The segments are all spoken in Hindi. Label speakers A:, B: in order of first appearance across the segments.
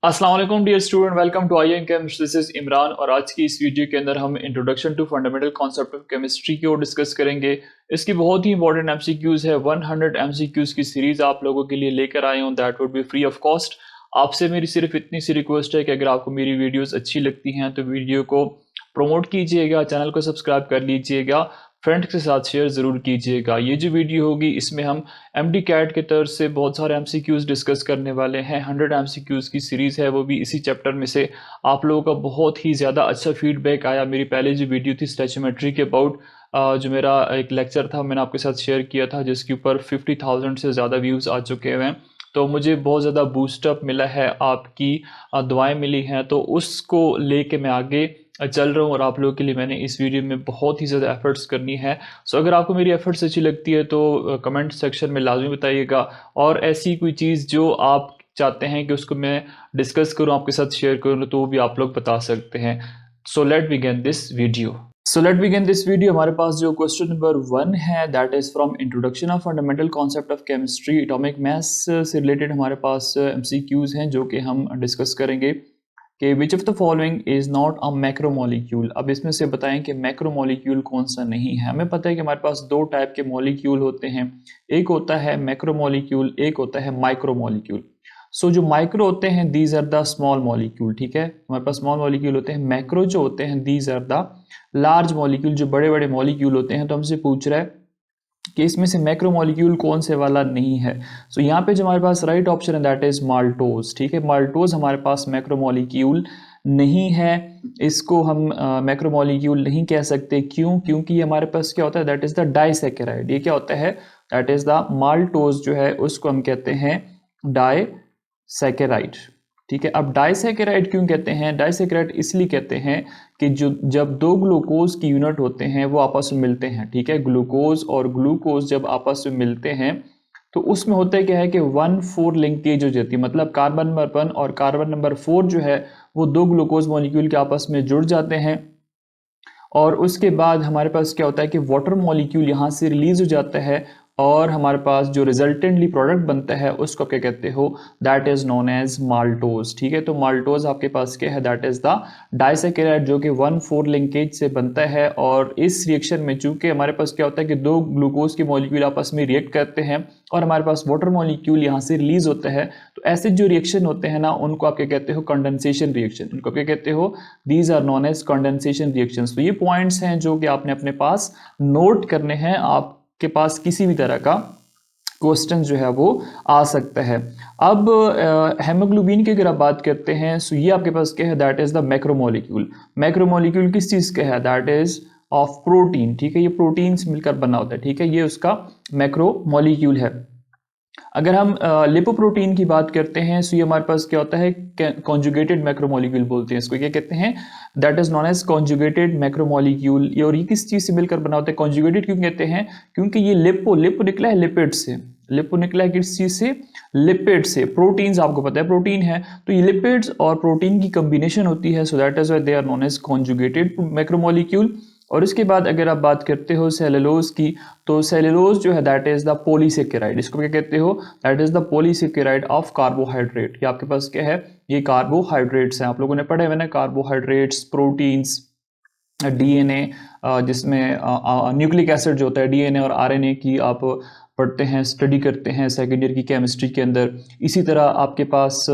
A: अस्सलाम वालेकुम dear student, welcome to I am chemistry. This is Imran और आज की इस वीडियो के अंदर हम introduction to fundamental concept of chemistry की ओर डिस्कस करेंगे। इसकी बहुत ही इंपॉर्टेंट एमसीक्यूज है। 100 एमसीक्यूज की सीरीज आप लोगों के लिए लेकर आए हूँ, that would be free of cost. आपसे मेरी सिर्फ इतनी सी रिक्वेस्ट है कि अगर आपको मेरी वीडियोस अच्छी लगती हैं तो वीडियो को प्रमोट कीजिएगा, चैनल को सब्सक्राइब कर लीजिएगा, फ्रेंड्स के साथ शेयर ज़रूर कीजिएगा। ये जो वीडियो होगी इसमें हम एमडी कैट के तरफ से बहुत सारे एमसीक्यूज़ डिस्कस करने वाले हैं। 100 एमसीक्यूज़ की सीरीज़ है, वो भी इसी चैप्टर में से। आप लोगों का बहुत ही ज़्यादा अच्छा फीडबैक आया। मेरी पहले जो वीडियो थी स्टैचोमेट्री के अबाउट, जो मेरा एक लेक्चर था मैंने आपके साथ शेयर किया था, जिसके ऊपर 50,000 से ज़्यादा व्यूज़ आ चुके हुए हैं। तो मुझे बहुत ज़्यादा बूस्टअप मिला है, आपकी दुआएं मिली हैं, तो उसको लेके मैं आगे चल रहा हूँ और आप लोगों के लिए मैंने इस वीडियो में बहुत ही ज़्यादा एफर्ट्स करनी है। सो अगर आपको मेरी एफर्ट्स अच्छी लगती है तो कमेंट सेक्शन में लाजमी बताइएगा, और ऐसी कोई चीज़ जो आप चाहते हैं कि उसको मैं डिस्कस करूँ, आपके साथ शेयर करूँ, तो वो भी आप लोग बता सकते हैं। So let begin this video. हमारे पास जो क्वेश्चन नंबर 1 है, that is from introduction of fundamental concept of chemistry. Atomic mass से रिलेटेड हमारे पास एमसीक्यूज़ हैं जो कि हम डिस्कस करेंगे कि which of the following is not a macromolecule. अब इसमें से बताएं कि मैक्रोमोलिक्यूल कौन सा नहीं है। हमें पता है कि हमारे पास दो टाइप के मॉलिक्यूल होते हैं, एक होता है मैक्रोमोलिक्यूल, एक होता है माइक्रोमोलिक्यूल। सो जो माइक्रो होते हैं these are the small molecule, ठीक है, हमारे पास स्मॉल मॉलिक्यूल होते हैं। मैक्रो जो होते हैं these are the large molecule, जो बड़े बड़े मॉलिक्यूल होते हैं। तो हमसे पूछ रहा है कि इसमें से मैक्रोमोलिक्यूल कौन से वाला नहीं है। सो यहाँ पे जो हमारे पास राइट ऑप्शन है दैट इज माल्टोज, ठीक है। माल्टोज हमारे पास मैक्रोमोलिक्यूल नहीं है, इसको हम मैक्रोमोलिक्यूल नहीं कह सकते। क्यों? क्योंकि ये हमारे पास क्या होता है, दैट इज द डाइसैकेराइड। ये क्या होता है, दैट इज द माल्टोज जो है उसको हम कहते हैं डाइसैकेराइड, ठीक है। अब डाइसैकेराइड क्यों कहते हैं? डाइसैकेराइड इसलिए कहते हैं कि जो जब दो ग्लूकोज की यूनिट होते हैं वो आपस में मिलते हैं, ठीक है। ग्लूकोज और ग्लूकोज जब आपस में मिलते हैं तो उसमें होता है क्या है कि 1,4 लिंकेज हो जाती है, मतलब कार्बन नंबर 1 और कार्बन नंबर 4 जो है वो दो ग्लूकोज मॉलिक्यूल के आपस में जुड़ जाते हैं। और उसके बाद हमारे पास क्या होता है कि वाटर मॉलिक्यूल यहाँ से रिलीज हो जाता है, और हमारे पास जो रिजल्टेंटली प्रोडक्ट बनता है उसको क्या कहते हो, that is known as maltose, ठीक है। तो माल्टोज आपके पास क्या है, दैट इज द डाइसैकेराइड जो कि 1,4 लिंकेज से बनता है। और इस रिएक्शन में चूंकि हमारे पास क्या होता है कि दो ग्लूकोज के मॉलिक्यूल आपस में रिएक्ट करते हैं और हमारे पास वाटर मॉलिक्यूल यहाँ से रिलीज होता है, तो ऐसे जो रिएक्शन होते हैं ना उनको आप क्या कहते हो, कंडेंसेशन रिएक्शन। उनको क्या कहते हो, these are known as condensation reactions. तो ये पॉइंट्स हैं जो कि आपने अपने पास नोट करने हैं। आपके पास किसी भी तरह का क्वेश्चन जो है वो आ सकता है। अब हेमोग्लोबिन की अगर आप बात करते हैं, सो ये आपके पास क्या है, that is the macromolecule. Macromolecule किस चीज का है, दैट इज ऑफ प्रोटीन, ठीक है। ये प्रोटीन से मिलकर बना होता है, ठीक है, ये उसका मैक्रोमोलिक्यूल है। अगर हम लिपोप्रोटीन की बात करते हैं, सो ये हमारे पास क्या होता है, कॉन्जुगेटेड मैक्रोमोलिक्यूल बोलते हैं इसको, क्या कहते हैं, that is known as conjugated macromolecule. ये और ये किस चीज से मिलकर बना होता है, कॉन्जुगेटेड क्यों कहते हैं, क्योंकि ये लिपो निकला है लिपिड से। लिपो निकला है किस चीज से, लिपिड से। प्रोटीन्स आपको पता है प्रोटीन है, तो ये लिपिड्स और प्रोटीन की कॉम्बिनेशन होती है, so that is why they are known as conjugated macromolecule. और इसके बाद अगर आप बात करते हो सेलुलोज की, तो सेलुलोज जो है दैट इज द पॉलीसेकेराइड। इसको क्या कहते हो, that is the polysaccharide of carbohydrate. ये आपके पास क्या है, ये कार्बोहाइड्रेट्स हैं। आप लोगों ने पढ़े हुए ना, कार्बोहाइड्रेट्स, प्रोटीन्स, डीएनए, जिसमें न्यूक्लिक एसिड जो होता है, डीएनए और आरएनए की आप पढ़ते हैं, स्टडी करते हैं सेकेंड ईयर की केमिस्ट्री के अंदर। इसी तरह आपके पास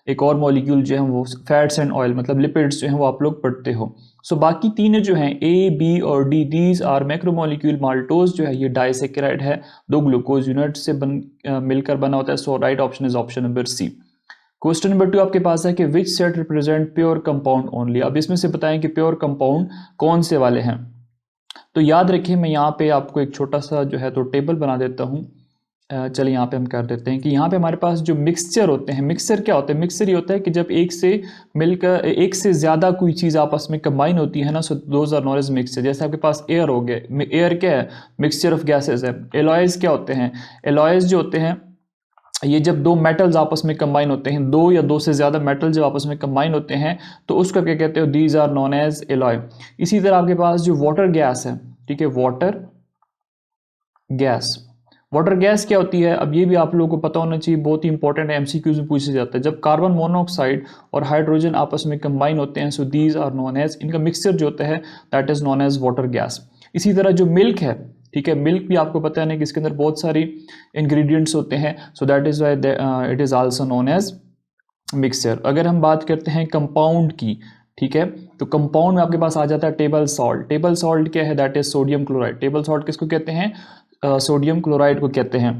A: एक और मॉलिक्यूल जो है वो फैट्स एंड ऑयल, मतलब लिपिड्स जो हैं वो आप लोग पढ़ते हो। सो बाकी तीन जो हैं ए, बी और D, these are macromolecule. Maltose जो है ये डाइसैकेराइड है, दो ग्लूकोज यूनिट से मिलकर बना होता है। So right option is option number C. Question number 2 आपके पास है कि which set represent pure compound only. अब इसमें से बताएं कि प्योर कंपाउंड कौन से वाले हैं। तो याद रखिए, मैं यहाँ पे आपको एक छोटा सा जो है तो टेबल बना देता हूँ। चलिए यहाँ पे हम कर देते हैं कि यहाँ पे हमारे पास जो मिक्सचर होते हैं, मिक्सचर क्या होता है, मिक्सचर ये होता है कि जब एक से मिलकर एक से ज़्यादा कोई चीज़ आपस में कंबाइन होती है ना, so those are known as mixture. जैसे आपके पास एयर हो गया, एयर क्या है, मिक्सचर ऑफ गैसेज है। एलॉयज क्या होते हैं, एलॉयज जो होते हैं ये जब दो मेटल्स आपस में कंबाइन होते हैं, दो या दो से ज़्यादा मेटल जब आपस में कंबाइन होते हैं तो उसका क्या कहते हो, these are known as alloy. इसी तरह आपके पास जो वाटर गैस है, ठीक है, वाटर गैस, वाटर गैस क्या होती है, अब ये भी आप लोगों को पता होना चाहिए, बहुत ही इंपॉर्टेंट है, एमसीक्यूज में पूछा जाता है। जब कार्बन मोनोऑक्साइड और हाइड्रोजन आपस में कंबाइन होते हैं, so these are known as, इनका मिक्सचर जो होता है that is known as water gas. इसी तरह जो मिल्क है, ठीक है, मिल्क भी आपको पता है ना कि इसके अंदर बहुत सारी इंग्रेडिएंट्स होते हैं, so that is why it is also known as mixture. अगर हम बात करते हैं कंपाउंड की, ठीक है, तो कंपाउंड में आपके पास आ जाता है टेबल सॉल्ट। टेबल सॉल्ट क्या है, that is sodium chloride. Table salt किसको कहते हैं, सोडियम क्लोराइड को कहते हैं।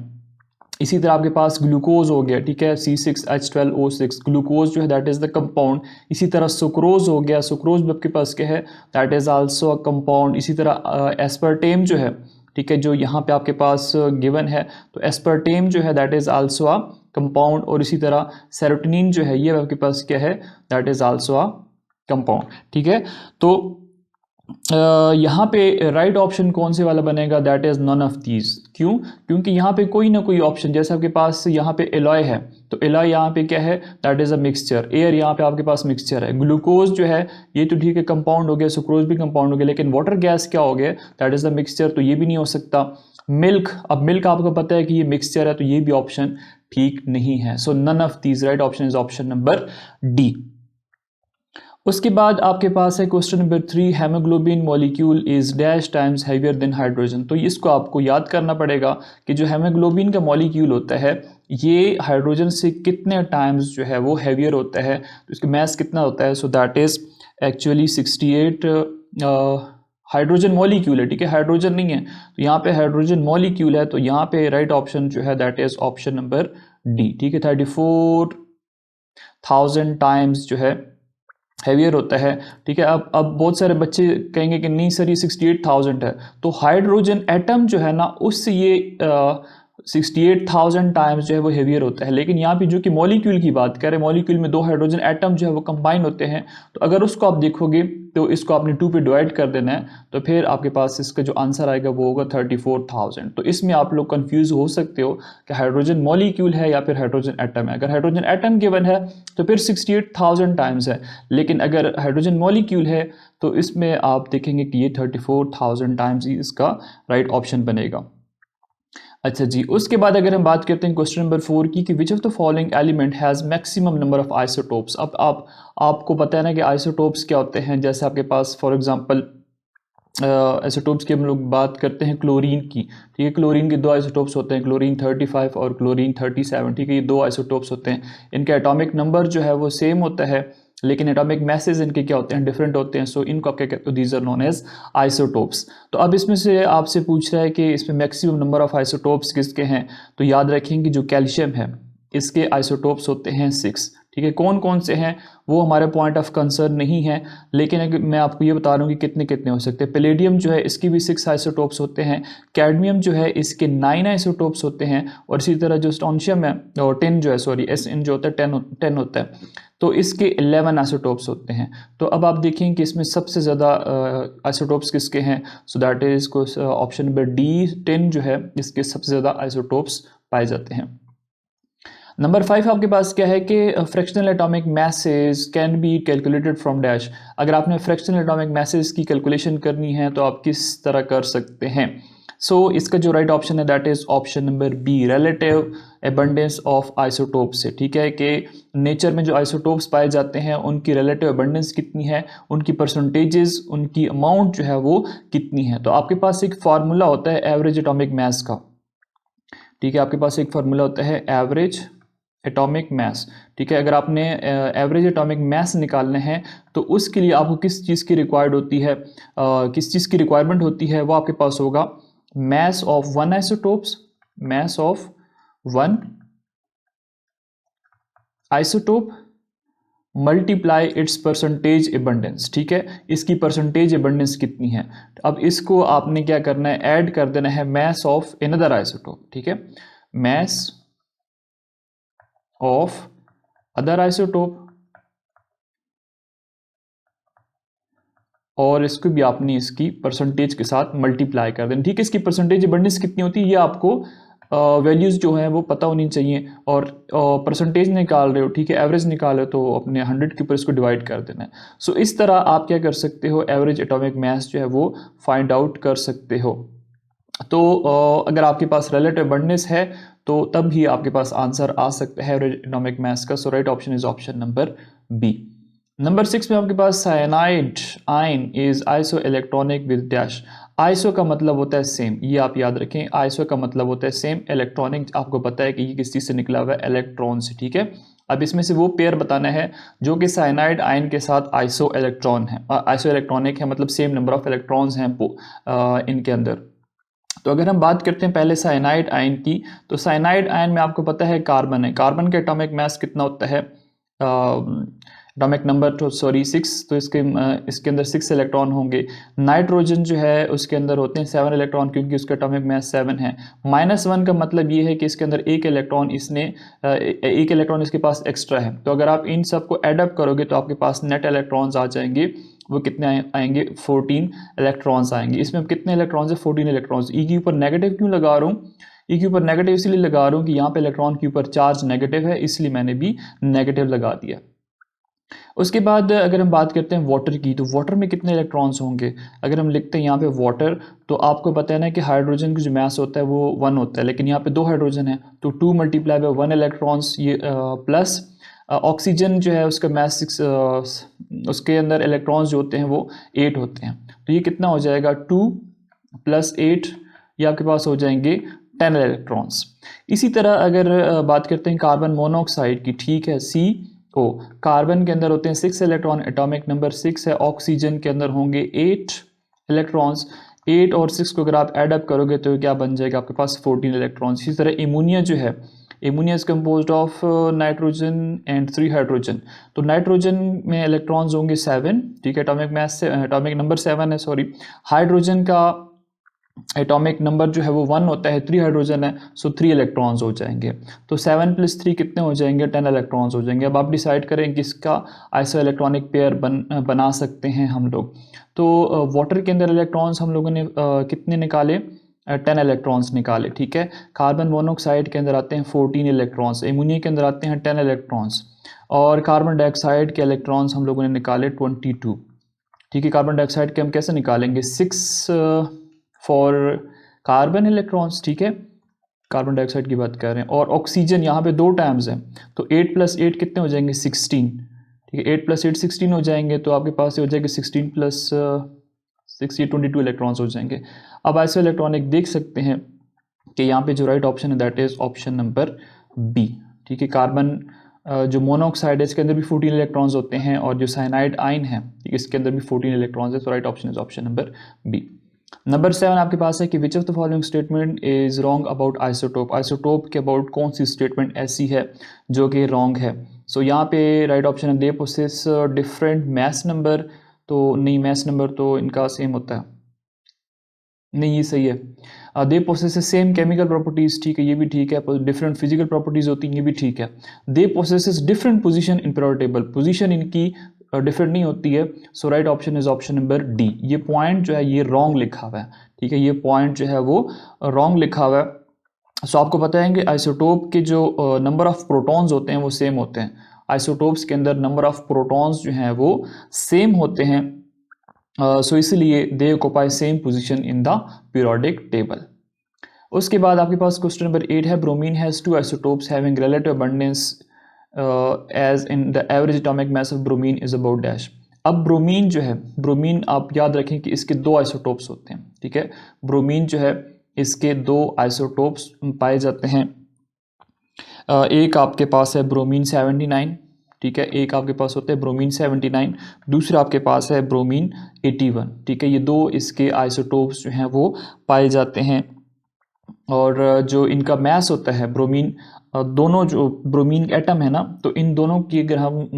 A: इसी तरह आपके पास ग्लूकोज हो गया, ठीक है, C6H12O6, ग्लूकोज जो है दैट इज द कंपाउंड। इसी तरह सुक्रोज हो गया, सुक्रोज भी आपके पास क्या है, that is also a compound. इसी तरह एस्पर्टेम जो है, ठीक है, जो यहाँ पे आपके पास गिवन है, तो एस्पर्टेम जो है that is also a compound. और इसी तरह सेरोटोनिन जो है ये आपके पास क्या है, that is also a compound, ठीक है। तो यहाँ पे राइट ऑप्शन कौन से वाला बनेगा, that is none of these. क्यों, क्योंकि यहाँ पे कोई ना कोई ऑप्शन, जैसे आपके पास यहाँ पे एलॉय है, तो एलॉय यहाँ पे क्या है, that is a mixture. Air यहाँ पे आपके पास मिक्सचर है। ग्लूकोज जो है ये तो ठीक है कंपाउंड हो गया, सुक्रोज भी कंपाउंड हो गया, लेकिन वाटर गैस क्या हो गया, दैट इज अ मिक्सचर, तो ये भी नहीं हो सकता। मिल्क, अब मिल्क आपको पता है कि ये मिक्सचर है, तो ये भी ऑप्शन ठीक नहीं है। So none of these, right option is option number D. उसके बाद आपके पास है question number 3, haemoglobin molecule is dash times heavier than hydrogen. तो इसको आपको याद करना पड़ेगा कि जो हेमोग्लोबिन का मॉलिक्यूल होता है ये हाइड्रोजन से कितने टाइम्स जो है वो हैवियर होता है, तो इसका मास कितना होता है, so that is actually 68 hydrogen molecule है, ठीक है, हाइड्रोजन नहीं है, तो यहाँ पे हाइड्रोजन मॉलिक्यूल है, तो यहाँ पे राइट ऑप्शन जो है that is option number D, ठीक है, 34,000 टाइम्स जो है हैवियर होता है, ठीक है। अब बहुत सारे बच्चे कहेंगे कि नहीं सर ये 68,000 है, तो हाइड्रोजन एटम जो है ना उससे ये 68,000 टाइम्स जो है वो हेवियर होता है। लेकिन यहाँ पे जो कि मॉलिक्यूल की बात करें, मॉलिक्यूल में दो हाइड्रोजन एटम जो है वो कंबाइन होते हैं, तो अगर उसको आप देखोगे तो इसको आपने 2 पे डिवाइड कर देना है, तो फिर आपके पास इसका जो आंसर आएगा वो होगा 34,000। तो इसमें आप लोग कंफ्यूज हो सकते हो कि हाइड्रोजन मॉलिक्यूल है या फिर हाइड्रोजन एटम है। अगर हाइड्रोजन एटम गिवन है तो फिर 68,000 टाइम्स है, लेकिन अगर हाइड्रोजन मॉलिक्यूल है तो इसमें आप देखेंगे कि ये 34,000 टाइम्स ही इसका राइट ऑप्शन बनेगा। अच्छा जी, उसके बाद अगर हम बात करते हैं क्वेश्चन नंबर 4 की, कि which of the following element has maximum number of isotopes. अब आपको पता है ना कि आइसोटोप्स क्या होते हैं। जैसे आपके पास फॉर एग्जांपल आइसोटोप्स की हम लोग बात करते हैं क्लोरीन की, ठीक है, क्लोरीन के दो आइसोटोप्स होते हैं, क्लोरीन 35 और क्लोरीन 37, ठीक है, ये दो आइसोटोप्स होते हैं। इनका एटॉमिक नंबर जो है वो सेम होता है, लेकिन एटॉमिक मैसेज इनके क्या होते हैं, डिफरेंट होते हैं। सो इनको आप क्या कहते हो, these are known as isotopes. तो अब इसमें से आपसे पूछ रहा है कि इसमें मैक्सिमम नंबर ऑफ आइसोटोप्स किसके हैं, तो याद रखेंगे जो कैल्शियम है इसके आइसोटोप्स होते हैं 6, ठीक है। कौन कौन से हैं वो हमारे पॉइंट ऑफ कंसर्न नहीं है, लेकिन अगर मैं आपको ये बता रहा हूँ कि कितने कितने हो सकते हैं। पैलेडियम जो है इसकी भी 6 आइसोटोप्स होते हैं, कैडमियम जो है इसके 9 आइसोटोप्स होते हैं, और इसी तरह जो स्टोंशियम है और टिन जो है, सॉरी SN जो होता है 10 होता है, तो इसके 11 आइसोटोप्स होते हैं। तो अब आप देखें कि इसमें सबसे ज़्यादा आइसोटोप्स किसके हैं, so that is option number D, 10 जो है इसके सबसे ज़्यादा आइसोटोप्स पाए जाते हैं। नंबर 5 आपके पास क्या है कि fractional atomic message can be calculated from dash. अगर आपने फ्रैक्शनल एटॉमिक मैसेज की कैलकुलेशन करनी है तो आप किस तरह कर सकते हैं। सो इसका जो राइट ऑप्शन है that is option number B, relative abundance of isotopes से, ठीक है, कि नेचर में जो आइसोटोप्स पाए जाते हैं उनकी रिलेटिव एबंडेंस कितनी है, उनकी परसेंटेजेस, उनकी अमाउंट जो है वो कितनी है। तो आपके पास एक फार्मूला होता है एवरेज एटॉमिक मास का, ठीक है, आपके पास एक फार्मूला होता है एवरेज एटॉमिक मास, ठीक है। अगर आपने एवरेज एटॉमिक मास निकालने हैं तो उसके लिए आपको किस चीज़ की रिक्वायर्ड होती है, किस चीज़ की रिक्वायरमेंट होती है, वो आपके पास होगा mass of one isotopes, mass of one isotope multiply it's percentage abundance, ठीक है, इसकी परसेंटेज एबंडेंस कितनी है। अब इसको आपने क्या करना है, ऐड कर देना है मास ऑफ अनदर आइसोटोप, ठीक है, मास ऑफ अदर आइसोटोप, और इसको भी आपने इसकी परसेंटेज के साथ मल्टीप्लाई कर देना, ठीक है। इसकी परसेंटेज एबंडेंस कितनी होती है ये आपको वैल्यूज़ जो हैं वो पता होनी चाहिए, और परसेंटेज निकाल रहे हो, ठीक है, एवरेज निकाल रहे हो तो अपने 100 के ऊपर इसको डिवाइड कर देना है। सो इस तरह आप क्या कर सकते हो, एवरेज एटॉमिक मास जो है वो फाइंड आउट कर सकते हो। तो अगर आपके पास रिलेटिव अबंडेंस है तो तब ही आपके पास आंसर आ सकता है एटॉमिक मास का। So right option is option number B. Number 6 में आपके पास cyanide ion is iso electronic with dash. Iso का मतलब होता है सेम, ये आप याद रखें, आइसो का मतलब होता है सेम। इलेक्ट्रॉनिक आपको पता है कि ये किस चीज़ से निकला हुआ है, इलेक्ट्रॉन से, ठीक है। अब इसमें से वो पेयर बताना है जो कि साइनाइड आयन के साथ आइसो इलेक्ट्रॉन है, आइसो इलेक्ट्रॉनिक है, मतलब सेम नंबर ऑफ इलेक्ट्रॉन्स हैं इनके अंदर। तो अगर हम बात करते हैं पहले साइनाइड आयन की, तो साइनाइड आयन में आपको पता है कार्बन है, कार्बन का एटॉमिक मास कितना होता है, एटॉमिक नंबर तो सॉरी 6, तो इसके अंदर 6 इलेक्ट्रॉन होंगे। नाइट्रोजन जो है उसके अंदर होते हैं 7 इलेक्ट्रॉन, क्योंकि उसका एटॉमिक मास 7 है। -1 का मतलब ये है कि इसके अंदर एक इलेक्ट्रॉन इसके पास एक्स्ट्रा है। तो अगर आप इन सबको एडअप करोगे तो आपके पास नेट इलेक्ट्रॉन्स आ जाएंगे, वो कितने आएंगे, 14 इलेक्ट्रॉन्स आएंगे। इसमें कितने इलेक्ट्रॉन्स है, 14 इलेक्ट्रॉन्स। ई के ऊपर नेगेटिव क्यों लगा रहा हूँ, ई के ऊपर नेगेटिव इसलिए लगा रहा हूँ कि यहाँ पे इलेक्ट्रॉन के ऊपर चार्ज नेगेटिव है, इसलिए मैंने भी नेगेटिव लगा दिया। उसके बाद अगर हम बात करते हैं वाटर की, तो वाटर में कितने इलेक्ट्रॉन्स होंगे। अगर हम लिखते हैं यहाँ पे वाटर, तो आपको पता है ना कि हाइड्रोजन का जो मास होता है वो 1 होता है, लेकिन यहाँ पे 2 हाइड्रोजन है, तो 2 मल्टीप्लाई बाय 1 इलेक्ट्रॉन्स, ये प्लस ऑक्सीजन जो है उसका मास 6, उसके अंदर इलेक्ट्रॉन्स जो होते हैं वो 8 होते हैं। तो ये कितना हो जाएगा, 2 + 8, ये आपके पास हो जाएंगे 10 इलेक्ट्रॉन्स। इसी तरह अगर बात करते हैं कार्बन मोनोऑक्साइड की, ठीक है, CO, कार्बन के अंदर होते हैं 6 इलेक्ट्रॉन, एटॉमिक नंबर 6 है। ऑक्सीजन के अंदर होंगे 8 इलेक्ट्रॉन्स। 8 और 6 को अगर आप एडअप करोगे तो क्या बन जाएगा, आपके पास 14 इलेक्ट्रॉन्स। इसी तरह एमोनिया जो है, ammonia is composed of nitrogen and 3 hydrogen. तो नाइट्रोजन में इलेक्ट्रॉन्स होंगे 7, ठीक है, एटॉमिक मास से एटॉमिक नंबर 7 है, सॉरी। हाइड्रोजन का एटॉमिक नंबर जो है वो 1 होता है, 3 हाइड्रोजन है, सो 3 इलेक्ट्रॉन्स हो जाएंगे। तो 7 + 3 कितने हो जाएंगे, 10 इलेक्ट्रॉन्स हो जाएंगे। अब आप डिसाइड करें किसका आइसो इलेक्ट्रॉनिक पेयर बना सकते हैं हम लोग। तो वाटर के अंदर इलेक्ट्रॉन्स हम लोगों ने कितने निकाले, 10 इलेक्ट्रॉन्स निकाले, ठीक है। कार्बन मोनोऑक्साइड के अंदर आते हैं 14 इलेक्ट्रॉन्स, एमोनिया के अंदर आते हैं 10 इलेक्ट्रॉन्स, और कार्बन डाइऑक्साइड के इलेक्ट्रॉन्स हम लोगों ने निकाले 22, ठीक है। कार्बन डाइऑक्साइड के हम कैसे निकालेंगे, 6 फॉर कार्बन इलेक्ट्रॉन्स, ठीक है, कार्बन डाइऑक्साइड की बात कर रहे हैं। और ऑक्सीजन यहाँ पे 2 टाइम्स हैं, तो 8 + 8 कितने हो जाएंगे, 16, ठीक है। 8 + 8 16 हो जाएंगे, तो आपके पास ये हो जाएगा 16 + 6, ये 22 इलेक्ट्रॉन्स हो जाएंगे। अब आइसो इलेक्ट्रॉनिक देख सकते हैं कि यहाँ पे जो राइट ऑप्शन है that is option number B, ठीक है। कार्बन जो मोनोऑक्साइड है इसके अंदर भी 14 इलेक्ट्रॉन्स होते हैं, और जो साइनाइड आयन है इसके अंदर भी 14 इलेक्ट्रॉन्स है, तो right option is option number B. Number 7 आपके पास है कि which of the following statement is wrong about isotope. Isotope के अबाउट कौन सी स्टेटमेंट ऐसी है जो कि रॉन्ग है। सो यहाँ पे राइट ऑप्शन है they possess different mass number. तो नहीं, मैस नंबर तो इनका सेम होता है, नहीं ये सही है। They possess same chemical properties, ठीक है, ये भी ठीक है। डिफरेंट फिजिकल प्रॉपर्टीज होती हैं, ये भी ठीक है। They possess different position in periodic table, position इनकी डिफरेंट नहीं होती है। So right option is option number D. ये पॉइंट जो है ये रॉन्ग लिखा हुआ है, ठीक है, ये पॉइंट जो है वो रॉन्ग लिखा हुआ है। सो आपको पता है कि आइसोटोप के जो नंबर ऑफ प्रोटॉन्स होते हैं वो सेम होते हैं। आइसोटोप्स के अंदर नंबर ऑफ प्रोटॉन्स जो हैं वो सेम होते हैं, सो इसलिए they occupy same position in the periodic table. उसके बाद आपके पास क्वेश्चन नंबर 8 है, bromine has 2 isotopes having relative abundance as in the average atomic mass of bromine is about dash. अब ब्रोमीन जो है, ब्रोमीन आप याद रखें कि इसके 2 आइसोटोप्स होते हैं, ठीक है। ब्रोमीन जो है इसके 2 आइसोटोप्स पाए जाते हैं। एक आपके पास है ब्रोमीन 79, ठीक है, एक आपके पास होता है ब्रोमीन 79, दूसरा आपके पास है ब्रोमीन 81, ठीक है। ये 2 इसके आइसोटोप्स जो हैं वो पाए जाते हैं, और जो इनका मैस होता है ब्रोमीन, दोनों जो ब्रोमीन एटम है ना, तो इन दोनों की अगर हम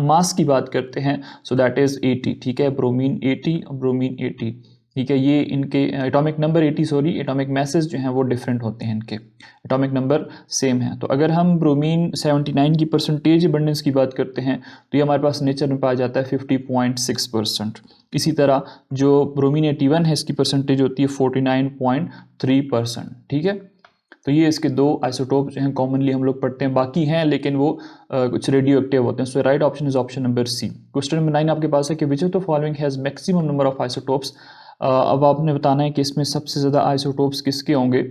A: मास की बात करते हैं सो दैट इज़ 80, ठीक है, ब्रोमीन 80 और ब्रोमीन 80, ठीक है। ये इनके atomic number 80, sorry, atomic message जो हैं वो डिफरेंट होते हैं, इनके एटॉमिक नंबर सेम है। तो अगर हम ब्रोमीन 79 की परसेंटेज अबंडेंस की बात करते हैं तो ये हमारे पास नेचर में पाया जाता है 50.6%। इसी तरह जो ब्रोमीन 81 है इसकी परसेंटेज होती है 49.3%, ठीक है। तो ये इसके 2 आइसोटोप जो हैं कॉमनली हम लोग पढ़ते हैं, बाकी हैं लेकिन वो कुछ रेडियो एक्टिव होते हैं। So right option is option number C. Question number 9 आपके पास है कि which of the following has maximum number of isotopes अब आपने बताना है कि इसमें सबसे ज़्यादा आइसोटोप्स किसके होंगे।